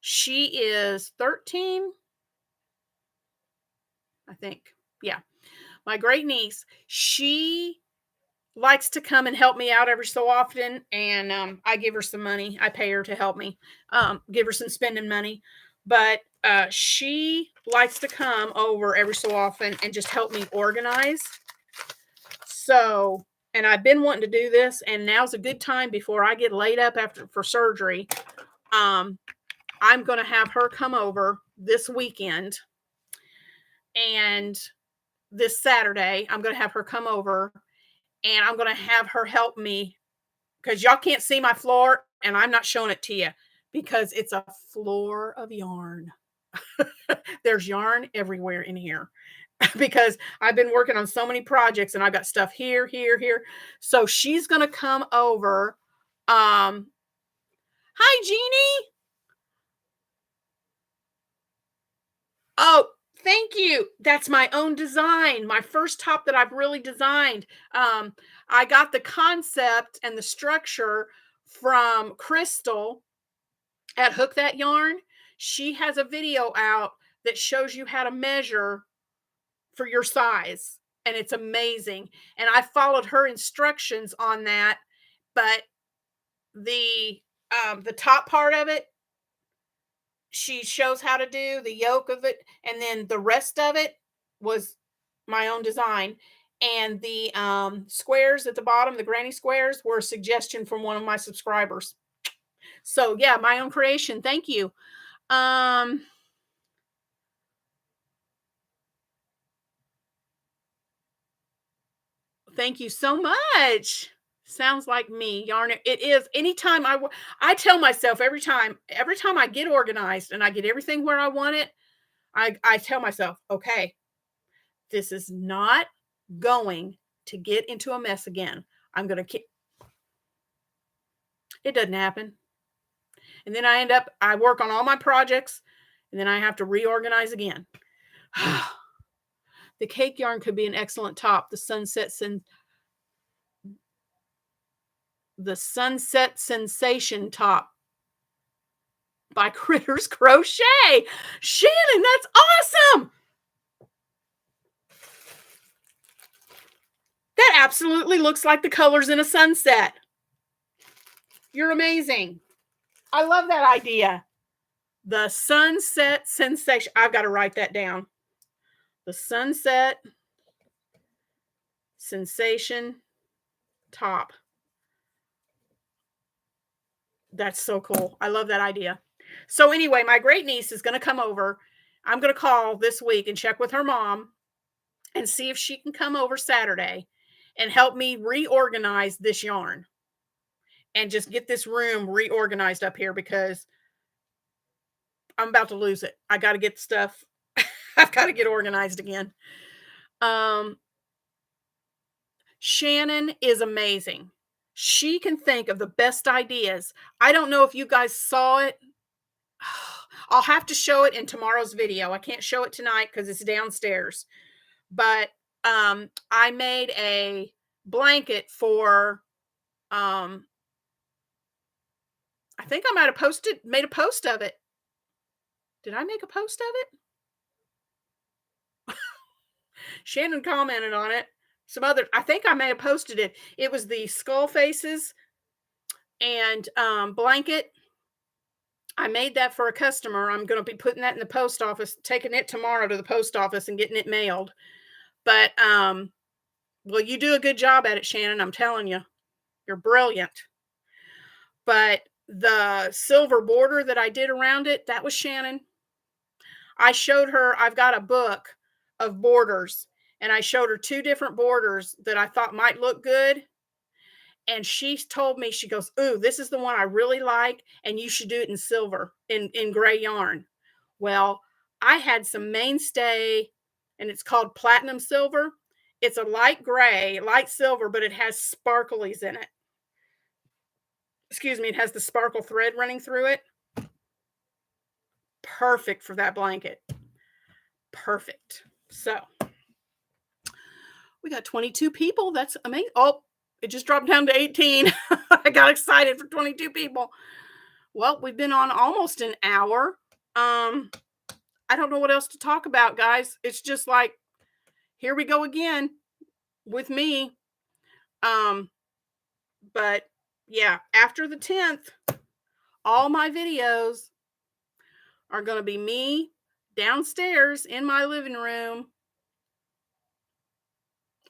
she is 13, I think. Yeah. My great niece, she likes to come and help me out every so often. And I give her some money. I pay her to help me, give her some spending money. But she likes to come over every so often and just help me organize. So, and I've been wanting to do this, and now's a good time before I get laid up for surgery. I'm going to have her come over this weekend, and this Saturday, I'm going to have her come over, and I'm going to have her help me, because y'all can't see my floor, and I'm not showing it to you because it's a floor of yarn. There's yarn everywhere in here because I've been working on so many projects, and I've got stuff here, here, here. So she's going to come over. Hi, Jeannie. Oh, thank you. That's my own design. My first top that I've really designed. I got the concept and the structure from Crystal at Hook That Yarn. She has a video out that shows you how to measure for your size, and it's amazing. And I followed her instructions on that, but the top part of it, she shows how to do the yoke of it, and then the rest of it was my own design. And the squares at the bottom, the granny squares, were a suggestion from one of my subscribers. So yeah, my own creation. Thank you. Thank you so much. Sounds like me. Yarn it is. Anytime I tell myself every time I get organized and I get everything where I want it, I tell myself, okay, this is not going to get into a mess again. I'm going to keep. It doesn't happen. And then I work on all my projects, and then I have to reorganize again. The cake yarn could be an excellent top. The Sunset Sensation top by Critters Crochet. Shannon, that's awesome. That absolutely looks like the colors in a sunset. You're amazing. I love that idea. The Sunset Sensation. I've got to write that down. The Sunset Sensation top. That's so cool. I love that idea. So anyway, my great niece is going to come over. I'm going to call this week and check with her mom and see if she can come over Saturday and help me reorganize this yarn and just get this room reorganized up here, because I'm about to lose it. I got to get stuff. I've got to get organized again. Um, Shannon is amazing. She can think of the best ideas. I don't know if you guys saw it. I'll have to show it in tomorrow's video. I can't show it tonight because it's downstairs. But I made a blanket for I think I might have made a post of it. Did I make a post of it? Shannon commented on it. I think I may have posted it. It was the skull faces and blanket. I made that for a customer. I'm going to be putting that in the post office, taking it tomorrow to the post office and getting it mailed. But well, you do a good job at it, Shannon. I'm telling you, you're brilliant. But the silver border that I did around it, that was Shannon. I showed her, I've got a book of borders, and I showed her 2 different borders that I thought might look good. And she told me, she goes, "Ooh, this is the one I really like, and you should do it in silver, in gray yarn." Well, I had some mainstay, and it's called platinum silver. It's a light gray, light silver, but it has sparklies in it. Excuse me, it has the sparkle thread running through it. Perfect for that blanket. Perfect. So we got 22 people. That's amazing. Oh, it just dropped down to 18. I got excited for 22 people. Well, we've been on almost an hour. I don't know what else to talk about, guys. It's just like, here we go again with me. But yeah, after the 10th, all my videos are going to be me downstairs in my living room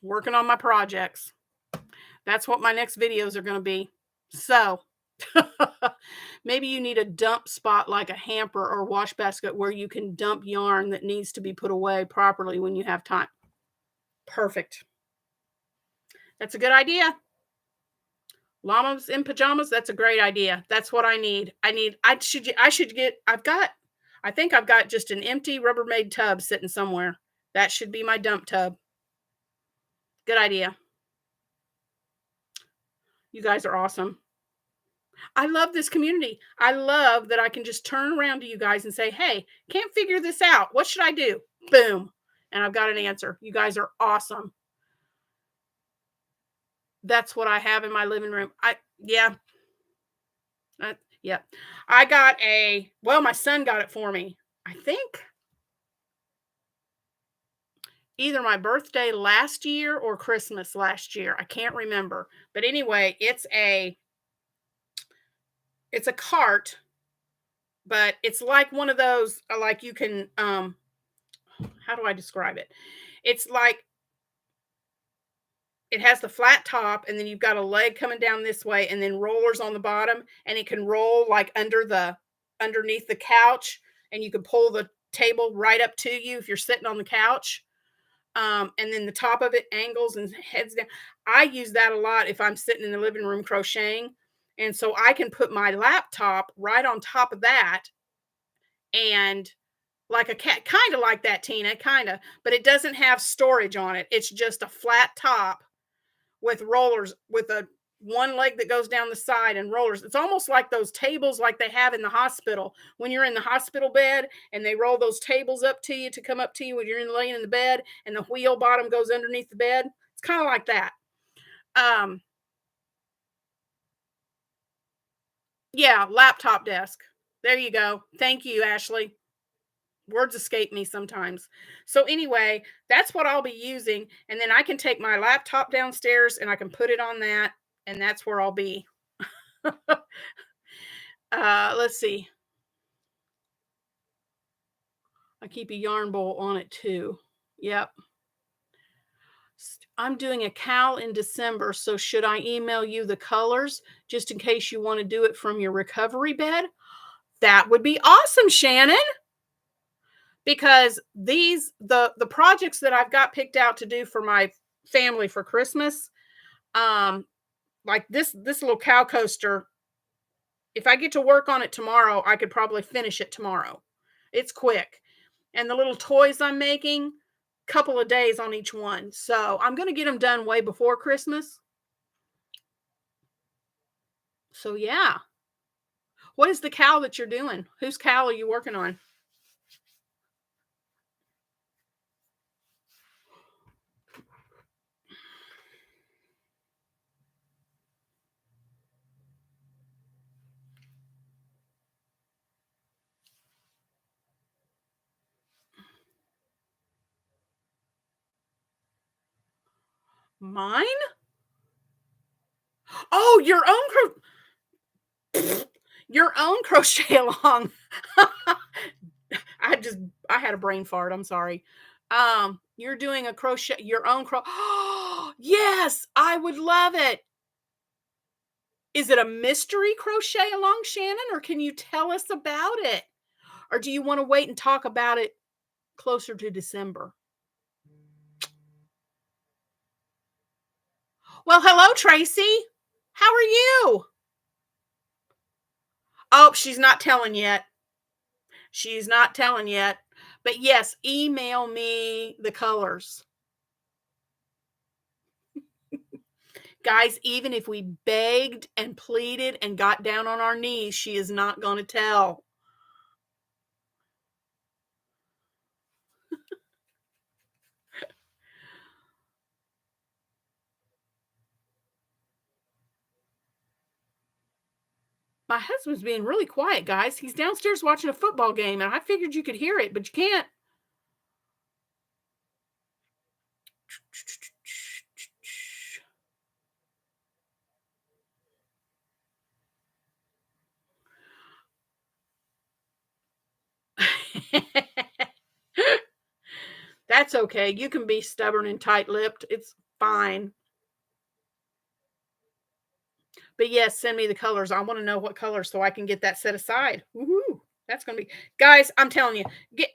working on my projects. That's what my next videos are going to be. So maybe you need a dump spot like a hamper or wash basket where you can dump yarn that needs to be put away properly when you have time. Perfect. That's a good idea. Llamas in pajamas, that's a great idea. That's what I need. I think I've got just an empty Rubbermaid tub sitting somewhere. That should be my dump tub. Good idea. You guys are awesome. I love this community. I love that I can just turn around to you guys and say, "Hey, can't figure this out. What should I do?" Boom. And I've got an answer. You guys are awesome. That's what I have in my living room. Yeah. Yeah. I got my son got it for me. I think either my birthday last year or Christmas last year. I can't remember. But anyway, it's a cart, but it's like one of those like you can how do I describe it? It's like it has the flat top, and then you've got a leg coming down this way and then rollers on the bottom, and it can roll like underneath the couch, and you can pull the table right up to you if you're sitting on the couch. And then the top of it angles and heads down. I use that a lot if I'm sitting in the living room crocheting. And so I can put my laptop right on top of that, and like a cat, kind of like that, Tina, kind of, but it doesn't have storage on it. It's just a flat top with rollers, with a one leg that goes down the side and rollers. It's almost like those tables like they have in the hospital when you're in the hospital bed, and they roll those tables up to you to come up to you when you're laying in the bed, and the wheel bottom goes underneath the bed. It's kind of like that. Yeah, laptop desk. There you go. Thank you, Ashley. Words escape me sometimes. So anyway, that's what I'll be using. And then I can take my laptop downstairs and I can put it on that, and that's where I'll be. Let's see. I keep a yarn bowl on it too. Yep. I'm doing a cowl in December, so should I email you the colors just in case you want to do it from your recovery bed? That would be awesome, Shannon. Because the projects that I've got picked out to do for my family for Christmas, like this little cow coaster, if I get to work on it tomorrow, I could probably finish it tomorrow. It's quick. And the little toys I'm making, couple of days on each one. So I'm going to get them done way before Christmas. So yeah. What is the cowl that you're doing? Whose cowl are you working on? Mine? Oh, your own crochet along. I just I had a brain fart. I'm sorry. You're doing a crochet your own yes, I would love it. Is it a mystery crochet along, Shannon, or can you tell us about it? Or do you want to wait and talk about it closer to December? Well, hello, Tracy. How are you? Oh, she's not telling yet. She's not telling yet. But yes, email me the colors. Guys, even if we begged and pleaded and got down on our knees, she is not going to tell. My husband's being really quiet, guys. He's downstairs watching a football game, and I figured you could hear it, but you can't. That's okay. You can be stubborn and tight-lipped. It's fine. But yes, send me the colors. I want to know what colors so I can get that set aside. Woohoo! That's gonna be guys. I'm telling you, get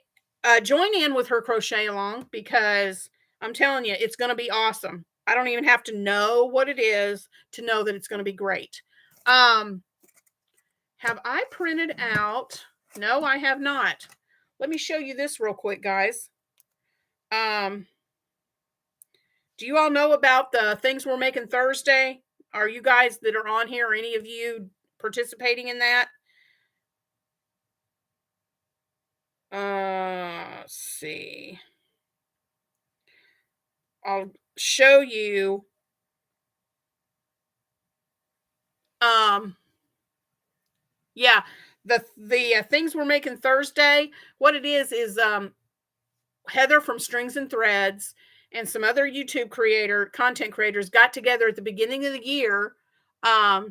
join in with her crochet along because I'm telling you, it's gonna be awesome. I don't even have to know what it is to know that it's gonna be great. Um, have I printed out? No, I have not. Let me show you this real quick, guys. Um, do you all know about the things we're making Thursday? Are you guys that are on here, or any of you participating in that? Let's see. I'll show you. Um, yeah, the things we're making Thursday. What it is Heather from Strings and Threads and some other YouTube content creators got together at the beginning of the year. I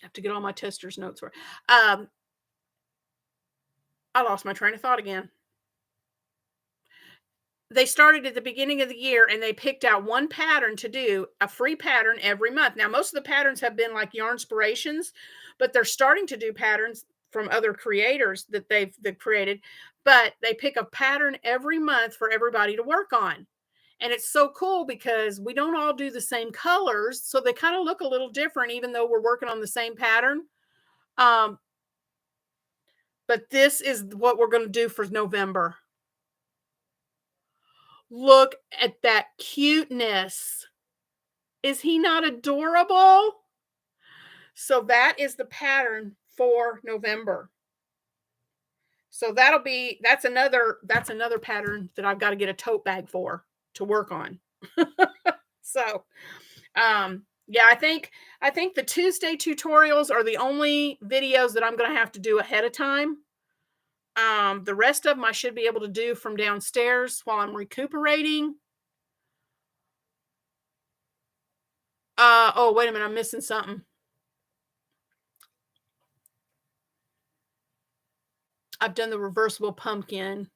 have to get all my testers notes for. I lost my train of thought again. They started at the beginning of the year and they picked out one pattern to do, a free pattern every month. Now, most of the patterns have been like yarn inspirations, but they're starting to do patterns from other creators that they've created. But they pick a pattern every month for everybody to work on. And it's so cool because we don't all do the same colors. So they kind of look a little different, even though we're working on the same pattern. Um, but this is what we're going to do for November. Look at that cuteness. Is he not adorable? So that is the pattern for November. So that's another pattern that I've got to get a tote bag for to work on. So yeah, I think the Tuesday tutorials are the only videos that I'm going to have to do ahead of time. The rest of them I should be able to do from downstairs while I'm recuperating. Oh, wait a minute, I'm missing something. I've done the reversible pumpkin.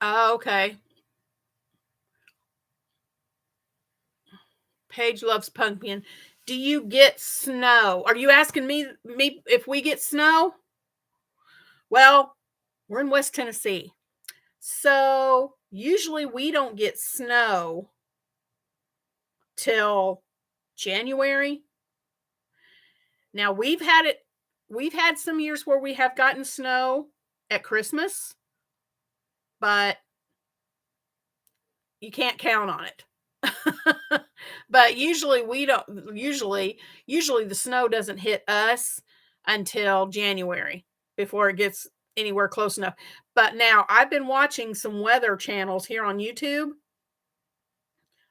Oh, okay. Paige loves pumpkin. Do you get snow? Are you asking me if we get snow? Well, we're in West Tennessee. So usually we don't get snow till January. Now we've had some years where we have gotten snow at Christmas, but you can't count on it. But usually we don't usually the snow doesn't hit us until January before it gets anywhere close enough. But now I've been watching some weather channels here on YouTube.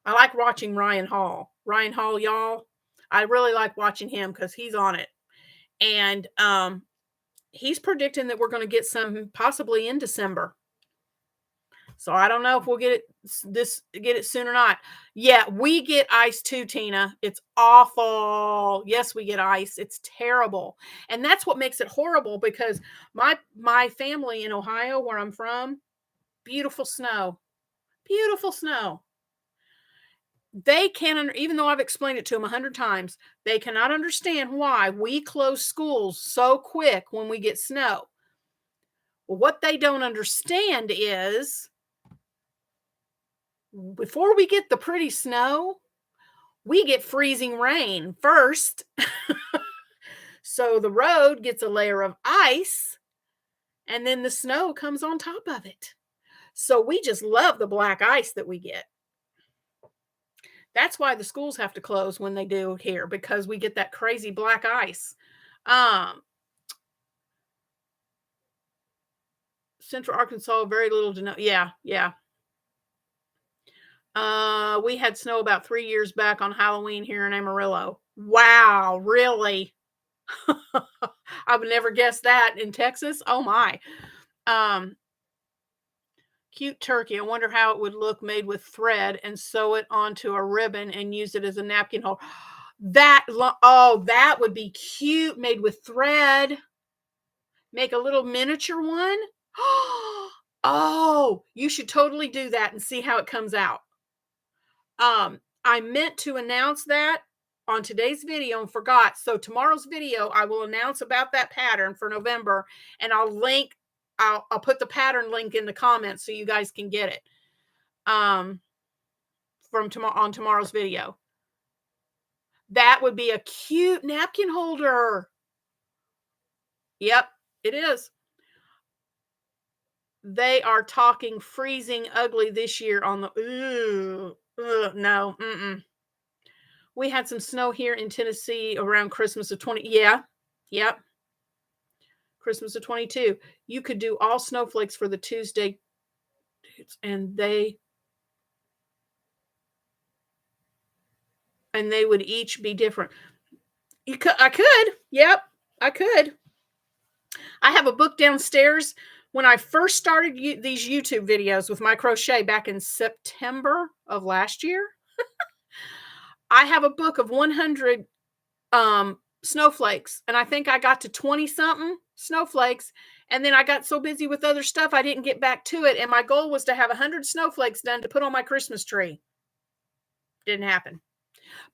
I like watching Ryan Hall. Ryan Hall, y'all. I really like watching him because he's on it. And he's predicting that we're going to get some possibly in December. So I don't know if we'll get it soon or not. Yeah, we get ice too, Tina. It's awful. Yes, we get ice. It's terrible. And that's what makes it horrible because my family in Ohio, where I'm from, beautiful snow. Beautiful snow. They can't, even though I've explained it to them 100 times, they cannot understand why we close schools so quick when we get snow. Well, what they don't understand is before we get the pretty snow, we get freezing rain first. So the road gets a layer of ice and then the snow comes on top of it. So we just love the black ice that we get. That's why the schools have to close when they do here, because we get that crazy black ice. Central Arkansas, very little to no. Yeah. We had snow about 3 years back on Halloween here in Amarillo. Wow, really? I would never guess that in Texas. Oh my. Cute turkey. I wonder how it would look made with thread and sew it onto a ribbon and use it as a napkin holder. That would be cute, made with thread. Make a little miniature one. Oh, you should totally do that and see how it comes out. I meant to announce that on today's video and forgot. So tomorrow's video, I will announce about that pattern for November, and I'll put the pattern link in the comments so you guys can get it. On tomorrow's video. That would be a cute napkin holder. Yep, it is. They are talking freezing ugly this year on the no. We had some snow here in Tennessee around Christmas of 20. Yeah. Yep. Christmas of 22. You could do all snowflakes for the Tuesday, and they would each be different. I could. Yep, I could. I have a book downstairs. When I first started these YouTube videos with my crochet back in September of last year, I have a book of 100 snowflakes, and I think I got to 20 something snowflakes, and then I got so busy with other stuff I didn't get back to it, and my goal was to have 100 snowflakes done to put on my Christmas tree. Didn't happen.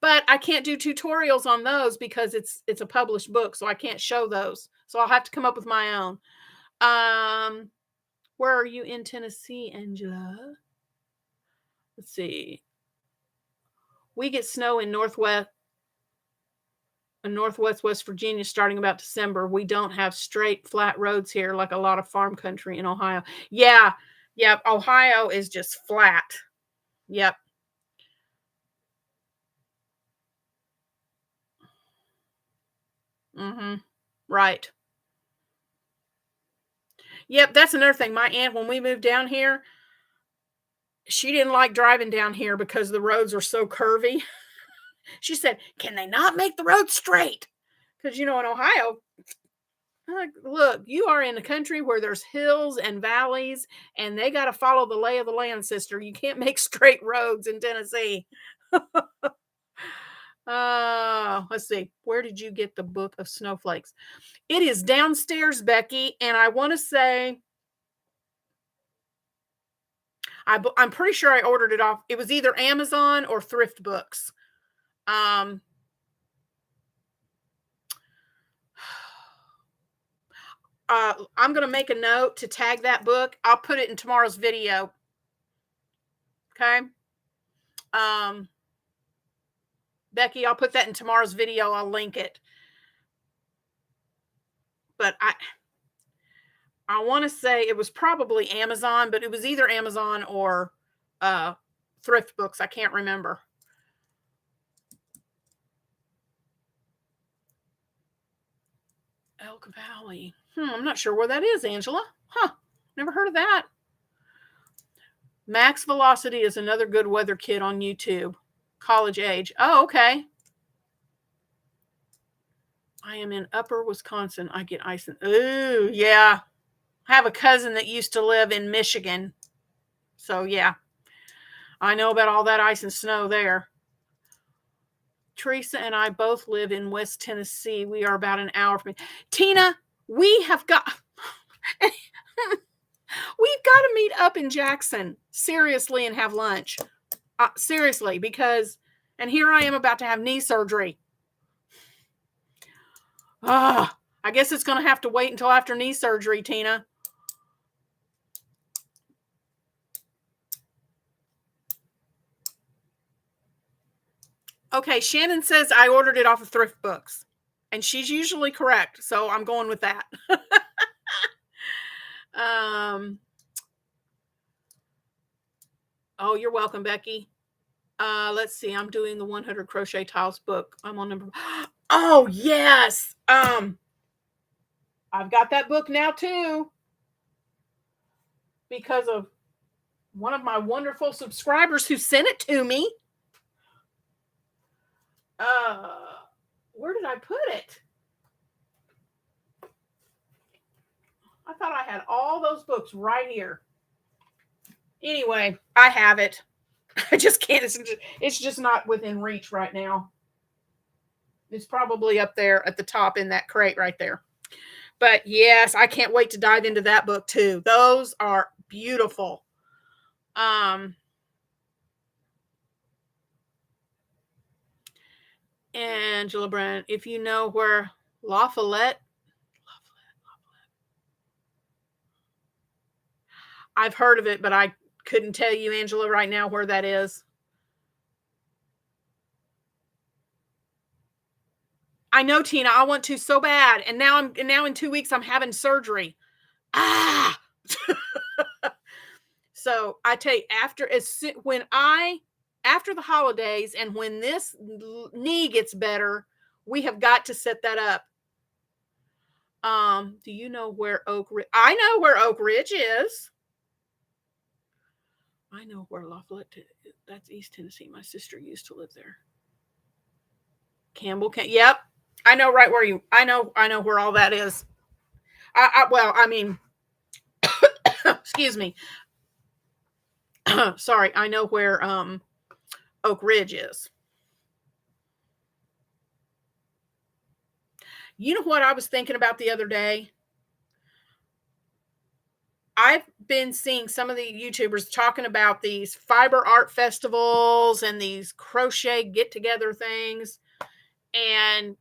But I can't do tutorials on those because it's a published book, so I can't show those. So I'll have to come up with my own. Where are you in Tennessee, Angela? Let's see. We get snow in northwest West Virginia starting about December. We don't have straight flat roads here like a lot of farm country in Ohio. Yeah. Yep. Ohio is just flat. Yep. Right. Yep, that's another thing. My aunt, when we moved down here, she didn't like driving down here because the roads are so curvy. She said, "Can they not make the road straight?" Because, in Ohio, look, you are in a country where there's hills and valleys, and they got to follow the lay of the land, sister. You can't make straight roads in Tennessee. Let's see. Where did you get the book of snowflakes? It is downstairs, Becky, and I want to say I'm pretty sure I ordered it off. It was either Amazon or Thrift Books. I'm going to make a note to tag that book. I'll put it in tomorrow's video. Okay. Becky, I'll put that in tomorrow's video. I'll link it. but I want to say it was probably Amazon, but it was either Amazon or Thrift Books. I can't remember. Elk Valley. I'm not sure where that is, Angela. Never heard of that. Max Velocity is another good weather kid on YouTube. College age. Oh, okay. I am in Upper Wisconsin. I get ice and ooh, yeah. I have a cousin that used to live in Michigan. So yeah. I know about all that ice and snow there. Teresa and I both live in West Tennessee. We are about an hour from Tina, we've got to meet up in Jackson, seriously, and have lunch. Seriously, because, and here I am about to have knee surgery. I guess it's going to have to wait until after knee surgery, Tina. Okay, Shannon says I ordered it off of Thrift Books, and she's usually correct, so I'm going with that. Oh, you're welcome, Becky. Let's see. I'm doing the 100 Crochet Tiles book. I'm on number. Oh, yes. I've got that book now too, because of one of my wonderful subscribers who sent it to me. Where did I put it? I thought I had all those books right here. Anyway, I have it. I just can't. It's just not within reach right now. It's probably up there at the top in that crate right there. But yes, I can't wait to dive into that book too. Those are beautiful. Angela Brand, if you know where La Follette. I've heard of it, but I couldn't tell you, Angela, right now where that is. I know, Tina, I want to so bad. And now in 2 weeks I'm having surgery. So I tell you, after the holidays and when this knee gets better, we have got to set that up. Do you know where Oak Ridge? I know where Oak Ridge is. I know where La Follette is. That's East Tennessee. My sister used to live there. Campbell. Yep. I know right where I know where all that is. Excuse me. Sorry. I know where Oak Ridge is. You know what I was thinking about the other day? I've been seeing some of the YouTubers talking about these fiber art festivals and these crochet get-together things and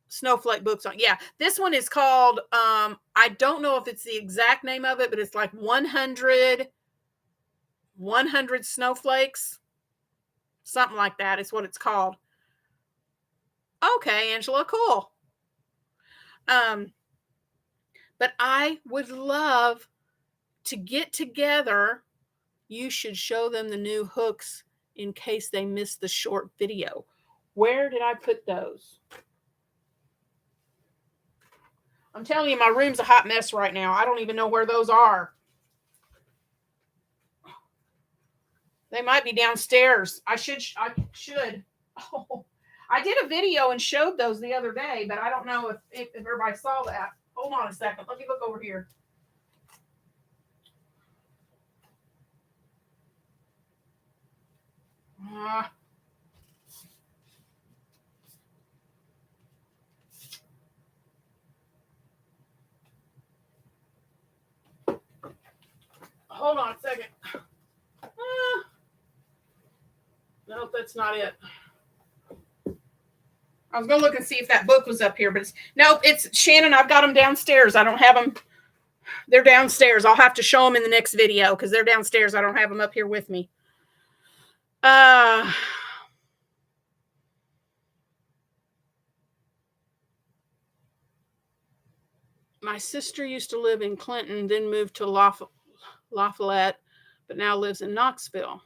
snowflake books on. Yeah, this one is called, I don't know if it's the exact name of it, but it's like 100 snowflakes. Something like that is what it's called. Okay, Angela, cool. But I would love to get together. You should show them the new hooks in case they missed the short video. Where did I put those? I'm telling you, my room's a hot mess right now. I don't even know where those are. They might be downstairs. I should. Oh, I did a video and showed those the other day, but I don't know if everybody saw that. Hold on a second. Let me look over here. Hold on a second. Nope, that's not it. I was going to look and see if that book was up here, but it's Shannon. I've got them downstairs. I don't have them. They're downstairs. I'll have to show them in the next video because they're downstairs. I don't have them up here with me. My sister used to live in Clinton, then moved to Lafayette, but now lives in Knoxville.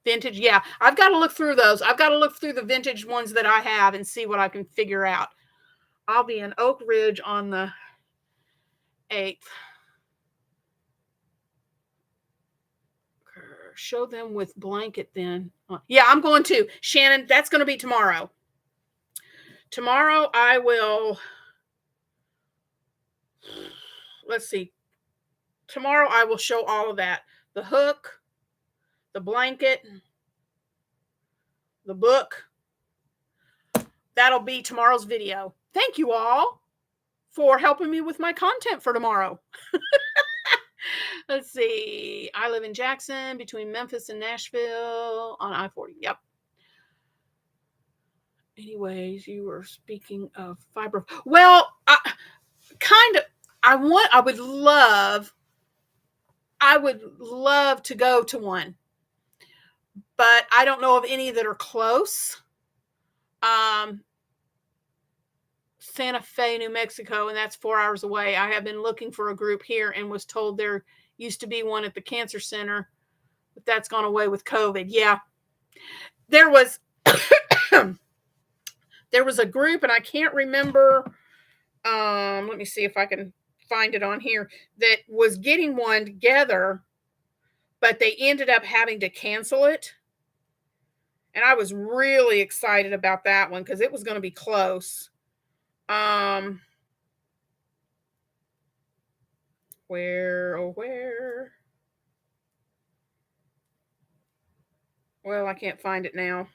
Vintage, yeah. I've got to look through those. I've got to look through the vintage ones that I have and see what I can figure out. I'll be in Oak Ridge on the 8th. Show them with blanket then. Yeah, I'm going to. Shannon, that's going to be tomorrow. Tomorrow I will, let's see. Tomorrow I will show all of that. The hook, the blanket, the book. That'll be tomorrow's video. Thank you all for helping me with my content for tomorrow. Let's see. I live in Jackson between Memphis and Nashville on I-40. Yep. Anyways, you were speaking of fiber. Well, I would love to go to one, but I don't know of any that are close. Santa Fe, New Mexico, and that's 4 hours away. I have been looking for a group here and was told there used to be one at the cancer center, but that's gone away with COVID. Yeah. There was there was a group, and I can't remember. Let me see if I can find it on here, that was getting one together, but they ended up having to cancel it. And I was really excited about that one because it was going to be close. Where? Well, I can't find it now.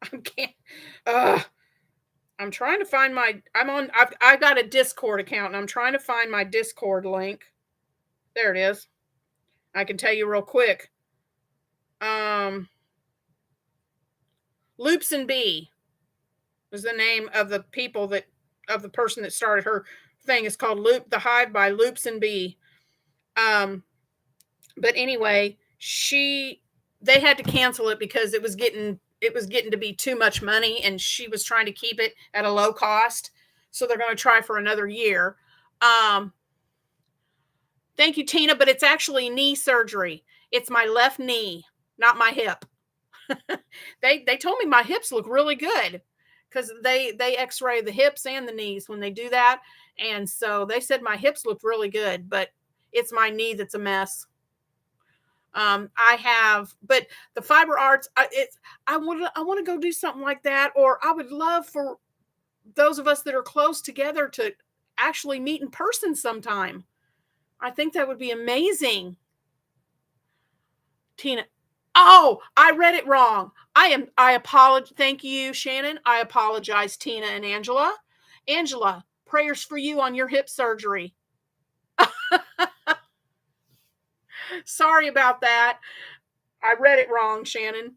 I can't. I'm trying to find I've got a Discord account and I'm trying to find my Discord link. There it is. I can tell you real quick. Loops and B was the name of the person that started her thing. It's called The Hive by Loops and B. But anyway, they had to cancel it because it was getting to be too much money, and she was trying to keep it at a low cost. So they're going to try for another year. Thank you, Tina, but it's actually knee surgery. It's my left knee, not my hip. They told me my hips look really good because they x-ray the hips and the knees when they do that. And so they said my hips look really good, but it's my knee that's a mess. But the fiber arts, I want to go do something like that. Or I would love for those of us that are close together to actually meet in person sometime. I think that would be amazing. Tina. Oh, I read it wrong. I apologize. Thank you, Shannon. I apologize, Tina and Angela. Angela, prayers for you on your hip surgery. Sorry about that. I read it wrong, Shannon.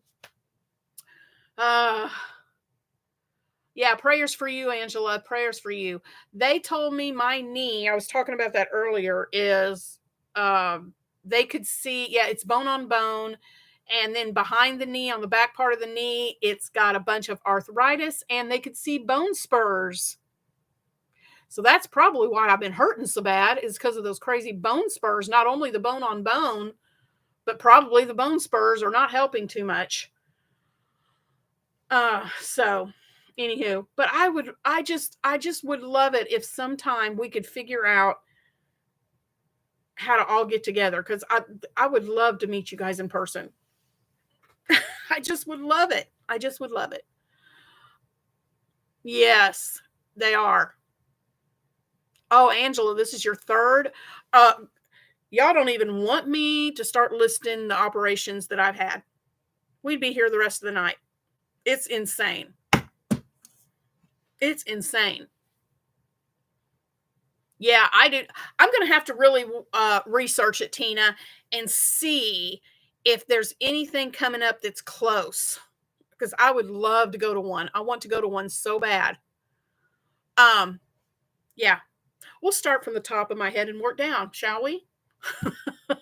Yeah, prayers for you, Angela. Prayers for you. They told me my knee, I was talking about that earlier, is they could see, yeah, it's bone on bone. And then behind the knee, on the back part of the knee, it's got a bunch of arthritis, and they could see bone spurs. So that's probably why I've been hurting so bad, is because of those crazy bone spurs. Not only the bone on bone, but probably the bone spurs are not helping too much. So anywho, but I just would love it if sometime we could figure out how to all get together, because I would love to meet you guys in person. I just would love it. I just would love it. Yes, they are. Oh, Angela, this is your third. Y'all don't even want me to start listing the operations that I've had. We'd be here the rest of the night. It's insane. It's insane. Yeah, I do. I'm going to have to really research it, Tina, and see if there's anything coming up that's close, because I would love to go to one. I want to go to one so bad. Yeah. We'll start from the top of my head and work down, shall we?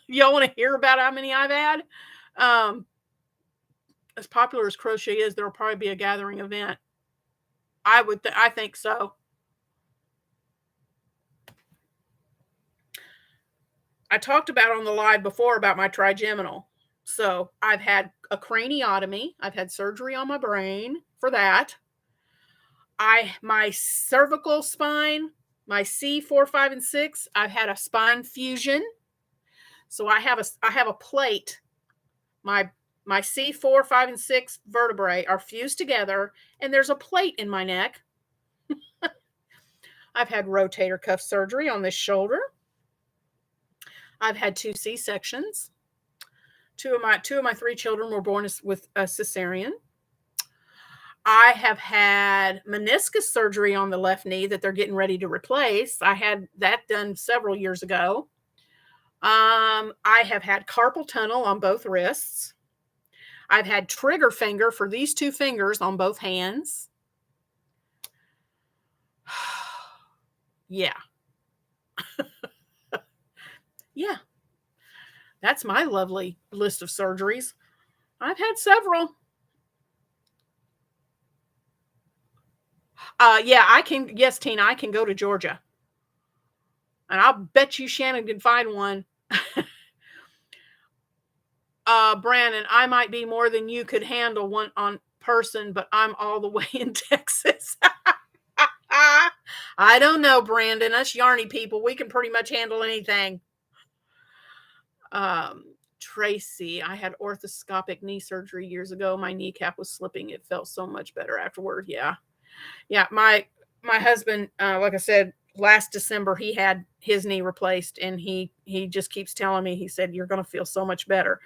Y'all want to hear about how many I've had? Um, as popular as crochet is, there will probably be a gathering event. I think so. I talked about on the live before about my trigeminal. So I've had a craniotomy. I've had surgery on my brain for that. My cervical spine, my C4, 5, and 6, I've had a spine fusion. So I have a plate. My C4, 5, and 6 vertebrae are fused together, and there's a plate in my neck. I've had rotator cuff surgery on this shoulder. I've had 2 C-sections. Two of my 3 children were born with a cesarean. I have had meniscus surgery on the left knee that they're getting ready to replace. I had that done several years ago. I have had carpal tunnel on both wrists. I've had trigger finger for these 2 fingers on both hands. Yeah. Yeah. That's my lovely list of surgeries. I've had several. Yeah, I can. Yes, Tina, I can go to Georgia. And I'll bet you Shannon can find one. Brandon, I might be more than you could handle one on person, but I'm all the way in Texas. I don't know, Brandon. Us Yarny people, we can pretty much handle anything. Tracy, I had orthoscopic knee surgery years ago. My kneecap was slipping. It felt so much better afterward. Yeah. My husband, like I said, last December, he had his knee replaced, and he just keeps telling me, he said, you're going to feel so much better.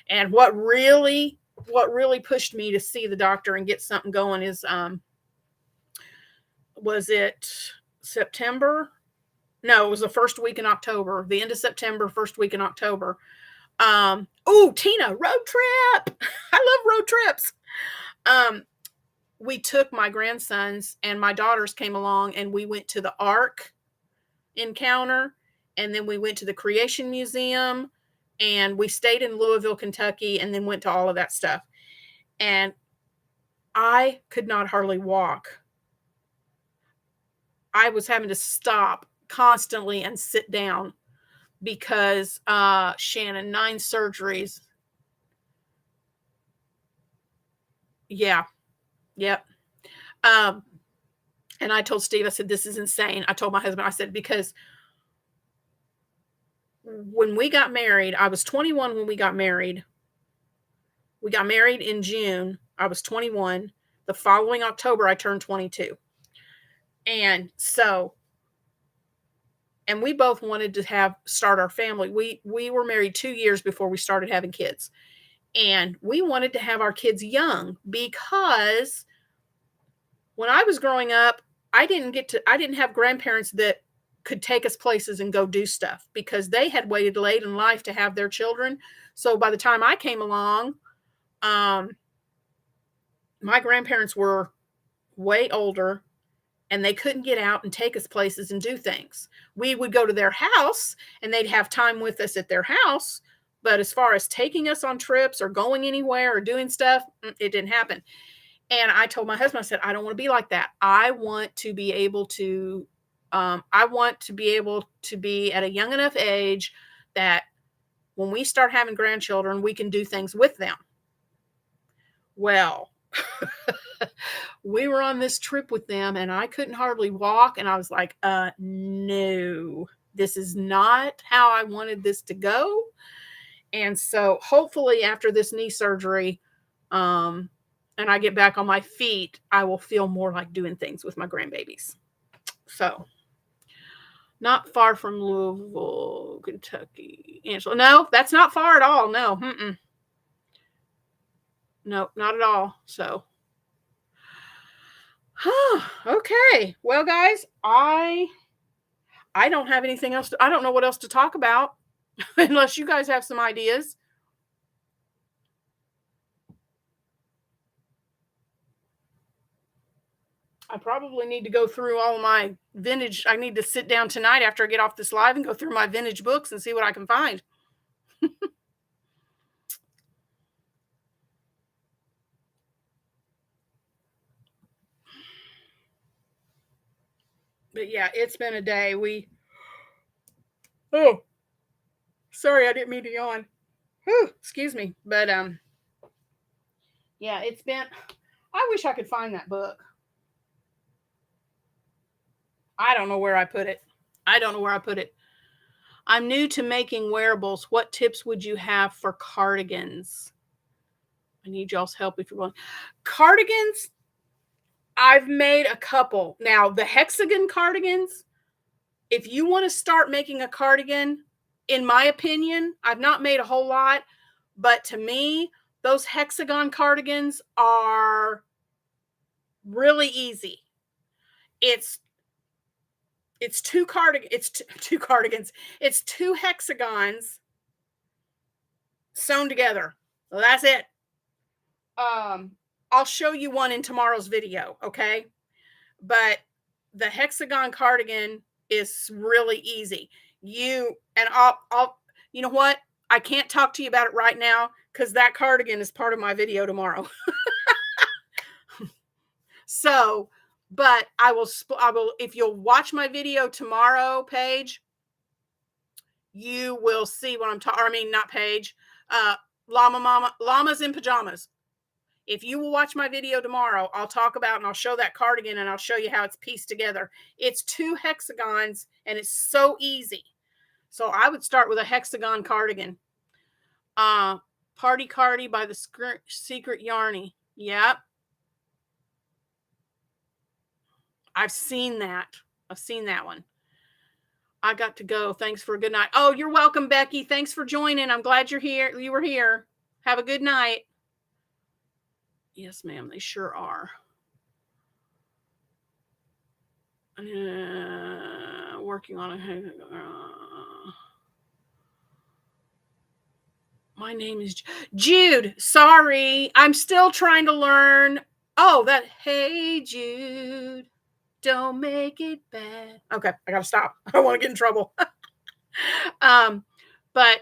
And what really pushed me to see the doctor and get something going is, was it September? No, it was the first week in October, the end of September, first week in October. Oh, Tina, road trip. I love road trips. We took my grandsons and my daughters came along, and we went to the Ark Encounter, and then we went to the Creation Museum, and we stayed in Louisville, Kentucky, and then went to all of that stuff. And I could not hardly walk. I was having to stop constantly and sit down because Shannon, 9 surgeries. Yeah. Yep. And I told Steve, I said, this is insane. I told my husband, I said, because when we got married, I was 21 when we got married. We got married in June. I was 21. The following October, I turned 22. And so, and we both wanted to start our family. We were married 2 years before we started having kids. And we wanted to have our kids young, because when I was growing up, I didn't have grandparents that could take us places and go do stuff, because they had waited late in life to have their children. So by the time I came along, my grandparents were way older, and they couldn't get out and take us places and do things. We would go to their house, and they'd have time with us at their house. But as far as taking us on trips or going anywhere or doing stuff, it didn't happen. And I told my husband, I said, I don't want to be like that. I want to be able to be at a young enough age that when we start having grandchildren, we can do things with them. Well, we were on this trip with them, and I couldn't hardly walk. And I was like, no, this is not how I wanted this to go. And so hopefully after this knee surgery, and I get back on my feet, I will feel more like doing things with my grandbabies. So, not far from Louisville, Kentucky. Angela, no, that's not far at all. No, no, not at all. So, okay. Well, guys, I don't have anything else. I don't know what else to talk about unless you guys have some ideas. I probably need to go through all my vintage. I need to sit down tonight after I get off this live and go through my vintage books and see what I can find. But yeah, it's been a day. Oh, sorry, I didn't mean to yawn. Whew, excuse me. But yeah, it's been. I wish I could find that book. I don't know where I put it. I'm new to making wearables. What tips would you have for cardigans? I need y'all's help if you're going. Cardigans, I've made a couple. Now, the hexagon cardigans, if you want to start making a cardigan, in my opinion, I've not made a whole lot, but to me, those hexagon cardigans are really easy. It's two cardigans. It's two hexagons sewn together. So that's it. I'll show you one in tomorrow's video, okay? But the hexagon cardigan is really easy. I'll you know what? I can't talk to you about it right now because that cardigan is part of my video tomorrow. So, but I will, if you'll watch my video tomorrow, Paige, you will see what I'm talking, I mean, not Paige, Llamas in Pajamas. If you will watch my video tomorrow, I'll talk about and I'll show that cardigan and I'll show you how it's pieced together. It's two hexagons and it's so easy. So I would start with a hexagon cardigan. Party Cardi by the Secret Yarny. Yep. I've seen that one. I got to go. Thanks for a good night. Oh, you're welcome, Becky. Thanks for joining. I'm glad you're here. You were here. Have a good night. Yes, ma'am. They sure are. Working on it. My name is Jude. Sorry. I'm still trying to learn. Oh, hey, Jude. Don't make it bad. Okay, I gotta stop. I don't want to get in trouble. But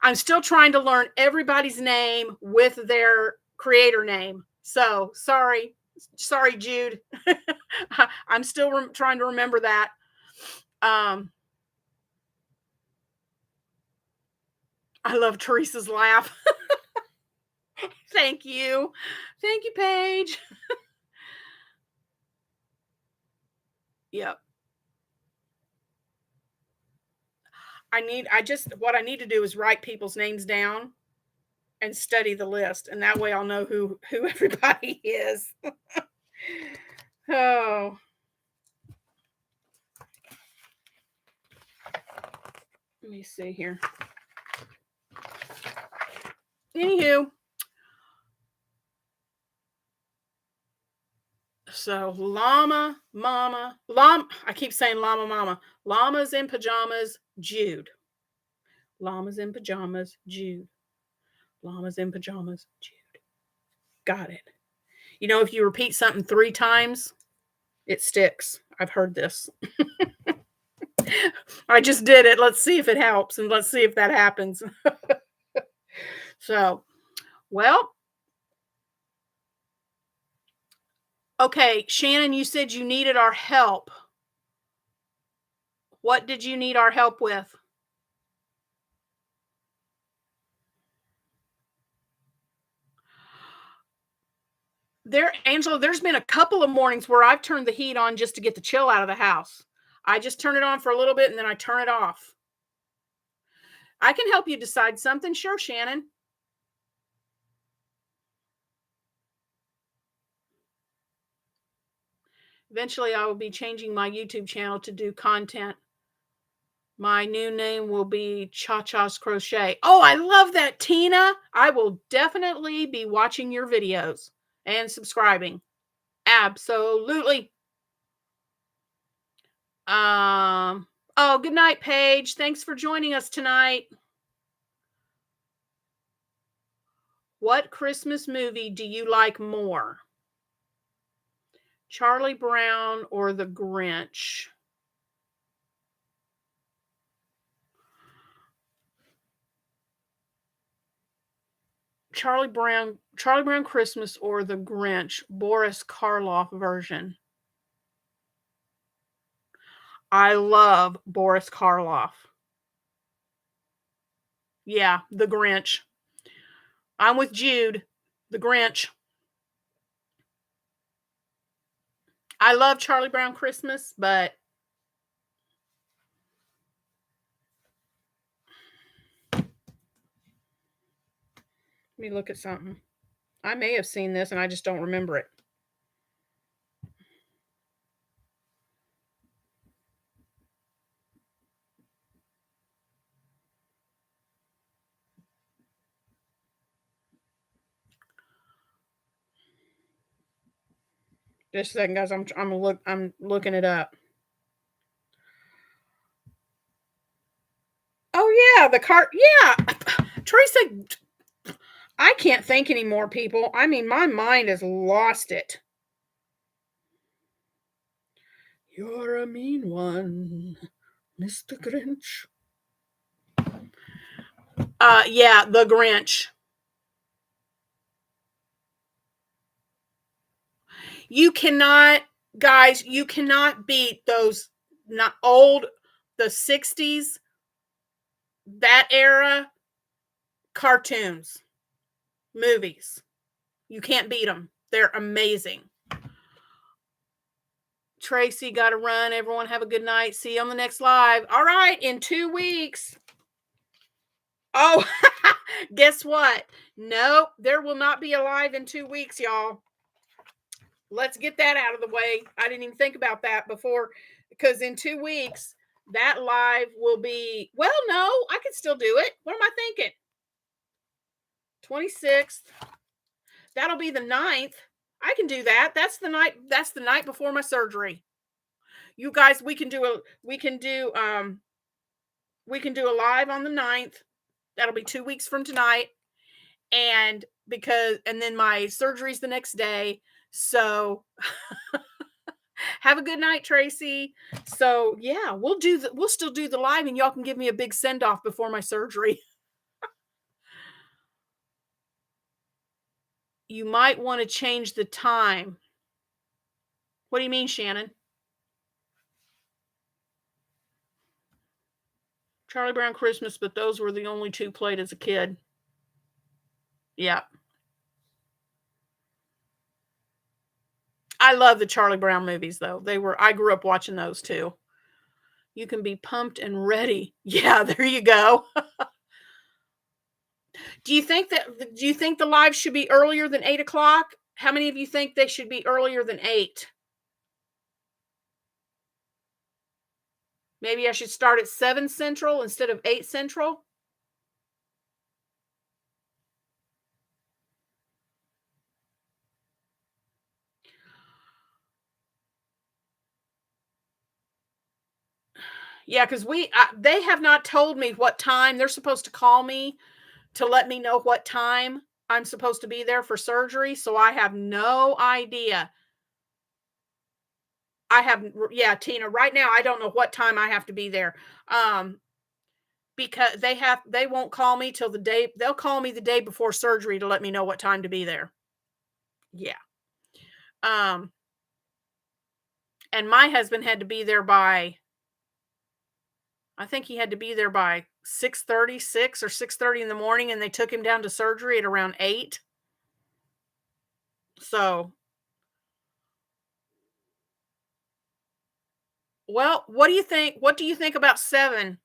I'm still trying to learn everybody's name with their creator name. So sorry, Jude. I'm still trying to remember that. I love Teresa's laugh. Thank you, Paige. Yep. What I need to do is write people's names down and study the list, and that way I'll know who everybody is. Oh. Let me see here. Anywho. So llama, I keep saying llama, mama. Llamas in Pajamas, Jude. Llamas in Pajamas, Jude. Llamas in Pajamas, Jude. Got it. You know, if you repeat something 3 times, it sticks. I've heard this. I just did it. Let's see if it helps and let's see if that happens. So, well, okay, Shannon, you said you needed our help. What did you need our help with? Angela, there's been a couple of mornings where I've turned the heat on just to get the chill out of the house. I just turn it on for a little bit and then I turn it off. I can help you decide something. Sure, Shannon. Eventually, I will be changing my YouTube channel to do content. My new name will be Cha-Cha's Crochet. Oh, I love that, Tina. I will definitely be watching your videos and subscribing. Absolutely. Oh, good night, Paige. Thanks for joining us tonight. What Christmas movie do you like more? Charlie Brown or the Grinch? Charlie Brown Christmas or the Grinch, Boris Karloff version. I love Boris Karloff. Yeah, the Grinch. I'm with Jude, the Grinch. I love Charlie Brown Christmas, but let me look at something. I may have seen this and I just don't remember it. Just a second, guys. I'm looking it up. Oh yeah, the cart. Yeah, Teresa. I can't think anymore, people. I mean, my mind has lost it. You're a mean one, Mr. Grinch. Yeah, the Grinch. You cannot, guys, you cannot beat those not old, the 60s, that era cartoons, movies. You can't beat them. They're amazing. Tracy, got to run. Everyone have a good night. See you on the next live. All right, in 2 weeks. Oh, guess what? Nope, there will not be a live in 2 weeks, y'all. Let's get that out of the way. I didn't even think about that before, because in 2 weeks, that live will be, well, no, I can still do it. What am I thinking? 26th. That'll be the 9th. I can do that. That's the night before my surgery. You guys, we can do a live on the 9th. That'll be 2 weeks from tonight. And then my surgery's the next day. So have a good night, Tracy. So yeah, we'll still do the live and y'all can give me a big send off before my surgery. You might want to change the time. What do you mean, Shannon? Charlie Brown Christmas, but those were the only two played as a kid. Yeah. I love the Charlie Brown movies though. I grew up watching those too. You can be pumped and ready. Yeah, there you go. Do you think the live should be earlier than 8:00? How many of you think they should be earlier than 8? Maybe I should start at 7 Central instead of 8 Central? Yeah, because they have not told me what time. They're supposed to call me to let me know what time I'm supposed to be there for surgery, so I have no idea. Tina, right now I don't know what time I have to be there. Because they won't call me till the day. They'll call me the day before surgery to let me know what time to be there. Yeah. And my husband had to be there by, I think he had to be there by 6:36 or 6:30 in the morning, and they took him down to surgery at around 8. So, well, what do you think? What do you think about 7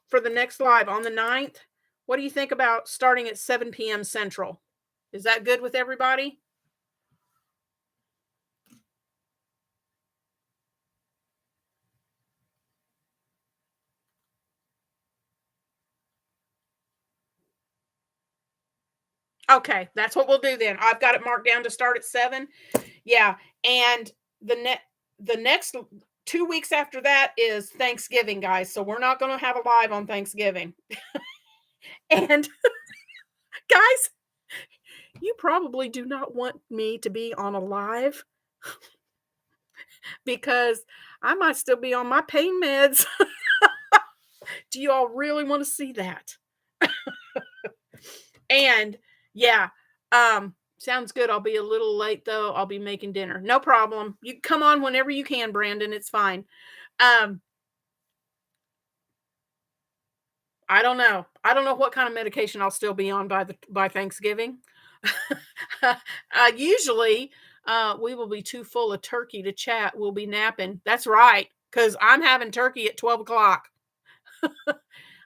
for the next live on the 9th? What do you think about starting at 7 p.m. Central? Is that good with everybody? Okay, that's what we'll do then. I've got it marked down to start at 7. Yeah, and the next 2 weeks after that is Thanksgiving, guys. So we're not going to have a live on Thanksgiving. And guys, you probably do not want me to be on a live because I might still be on my pain meds. Do you all really want to see that? And yeah, sounds good. I'll be a little late though. I'll be making dinner. No problem. You come on whenever you can, Brandon. It's fine. Um, I don't know. I don't know what kind of medication I'll still be on by Thanksgiving. Usually, we will be too full of turkey to chat. We'll be napping. That's right, because I'm having turkey at 12 o'clock.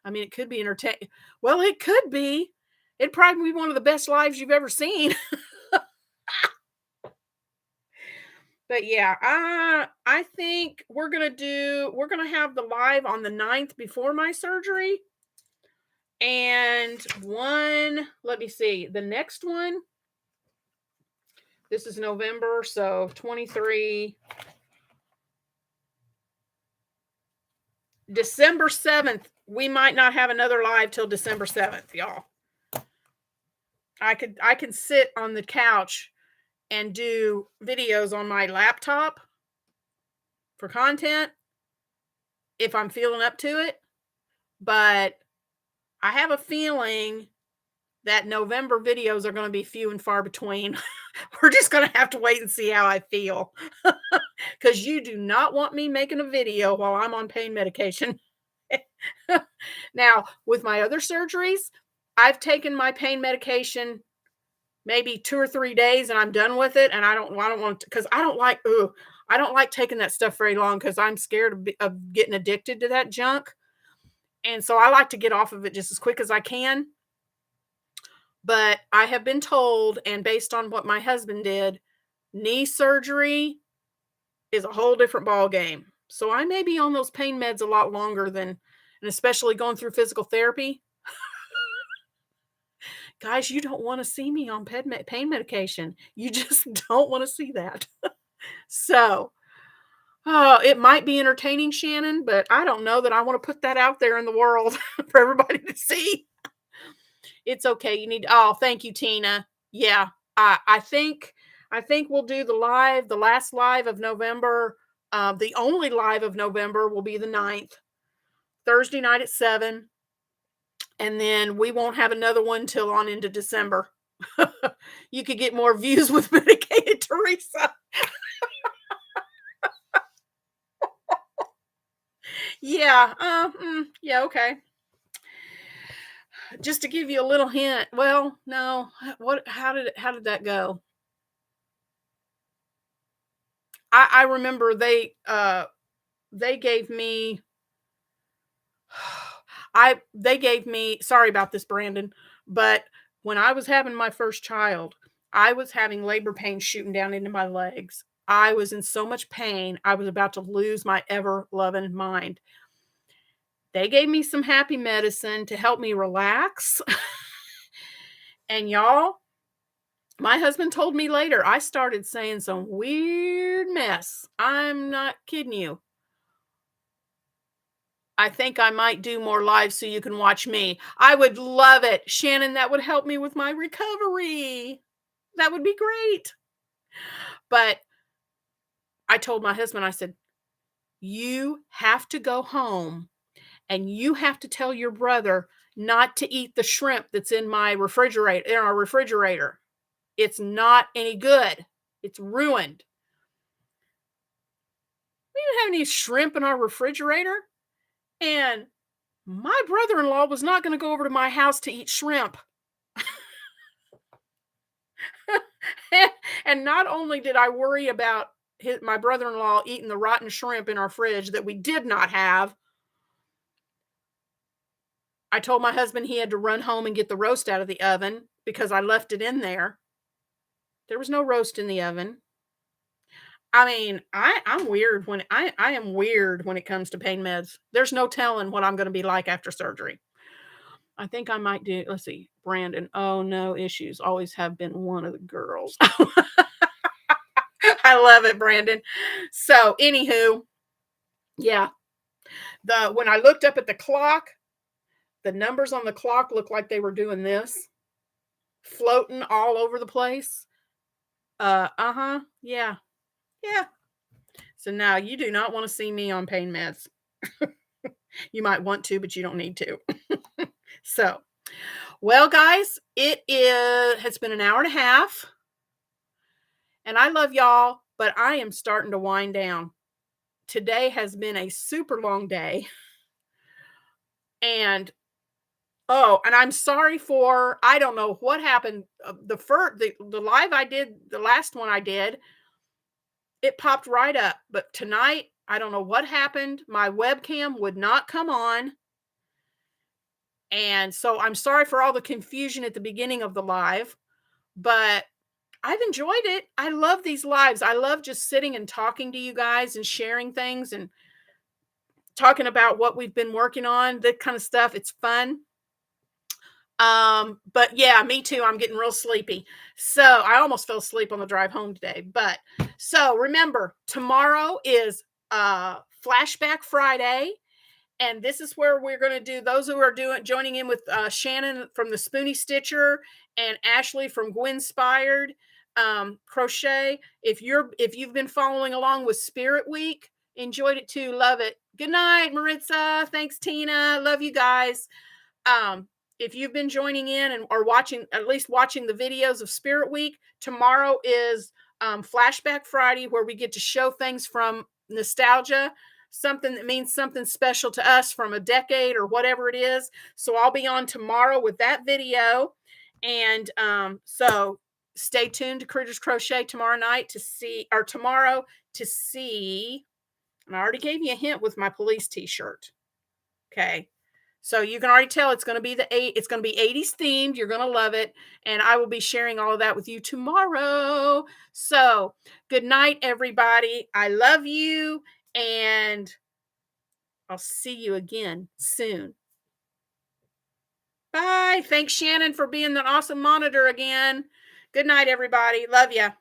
I mean, it could be entertaining. Well, it could be. It'd probably be one of the best lives you've ever seen. But yeah, I think we're gonna have the live on the 9th before my surgery. And let me see, the next one, this is November, so 23, December 7th. We might not have another live till December 7th, y'all. I can sit on the couch and do videos on my laptop for content if I'm feeling up to it. But I have a feeling that November videos are going to be few and far between. We're just going to have to wait and see how I feel. Because you do not want me making a video while I'm on pain medication. Now, with my other surgeries, I've taken my pain medication maybe 2 or 3 days and I'm done with it. And I don't want to, because I don't like taking that stuff very long because I'm scared of getting addicted to that junk. And so I like to get off of it just as quick as I can. But I have been told, and based on what my husband did, knee surgery is a whole different ball game. So I may be on those pain meds a lot longer than, and especially going through physical therapy. Guys, you don't want to see me on pain medication. You just don't want to see that. So, it might be entertaining, Shannon, but I don't know that I want to put that out there in the world for everybody to see. It's okay. Thank you, Tina. Yeah, I think we'll do the last live of November. The only live of November will be the 9th, Thursday night at 7. And then we won't have another one till on into December. You could get more views with medicated Teresa. Yeah. Yeah. Okay. Just to give you a little hint. Well, no. How did that go? I remember they gave me sorry about this, Brandon, but when I was having my first child, I was having labor pain shooting down into my legs. I was in so much pain. I was about to lose my ever loving mind. They gave me some happy medicine to help me relax. And y'all, my husband told me later, I started saying some weird mess. I'm not kidding you. I think I might do more lives so you can watch me. I would love it. Shannon, that would help me with my recovery. That would be great. But I told my husband, I said, you have to go home and you have to tell your brother not to eat the shrimp that's in our refrigerator. It's not any good. It's ruined. We didn't have any shrimp in our refrigerator. And my brother-in-law was not going to go over to my house to eat shrimp. And not only did I worry about my brother-in-law eating the rotten shrimp in our fridge that we did not have, I told my husband he had to run home and get the roast out of the oven because I left it in there. There was no roast in the oven. I mean, I'm weird when I am weird when it comes to pain meds. There's no telling what I'm going to be like after surgery. I think I might do, let's see, Brandon. Oh, no issues. Always have been one of the girls. I love it, Brandon. So, anywho, yeah. When I looked up at the clock, the numbers on the clock looked like they were doing this, floating all over the place. Yeah. Yeah. So now you do not want to see me on pain meds. You might want to, but you don't need to. So, well, guys, has been an hour and a half. And I love y'all, but I am starting to wind down. Today has been a super long day. And I'm sorry for, I don't know what happened. The live I did, the last one I did, it popped right up. But tonight, I don't know what happened. My webcam would not come on. And so I'm sorry for all the confusion at the beginning of the live, but I've enjoyed it. I love these lives. I love just sitting and talking to you guys and sharing things and talking about what we've been working on, that kind of stuff. It's fun. But yeah, me too. I'm getting real sleepy. So I almost fell asleep on the drive home today. But so remember, tomorrow is Flashback Friday. And this is where we're going to do, those who are joining in with Shannon from the Spoonie Stitcher and Ashley from Gwinspired Crochet. If you've been following along with Spirit Week, enjoyed it too, love it. Good night, Maritza. Thanks, Tina. Love you guys. If you've been joining in or at least watching the videos of Spirit Week, tomorrow is Flashback Friday, where we get to show things from nostalgia, something that means something special to us from a decade or whatever it is. So I'll be on tomorrow with that video. And so stay tuned to Critters Crochet tomorrow, to see. And I already gave you a hint with my police t-shirt. Okay. So you can already tell it's going to be it's going to be 80s themed. You're going to love it. And I will be sharing all of that with you tomorrow. So good night, everybody. I love you. And I'll see you again soon. Bye. Thanks, Shannon, for being the awesome monitor again. Good night, everybody. Love ya.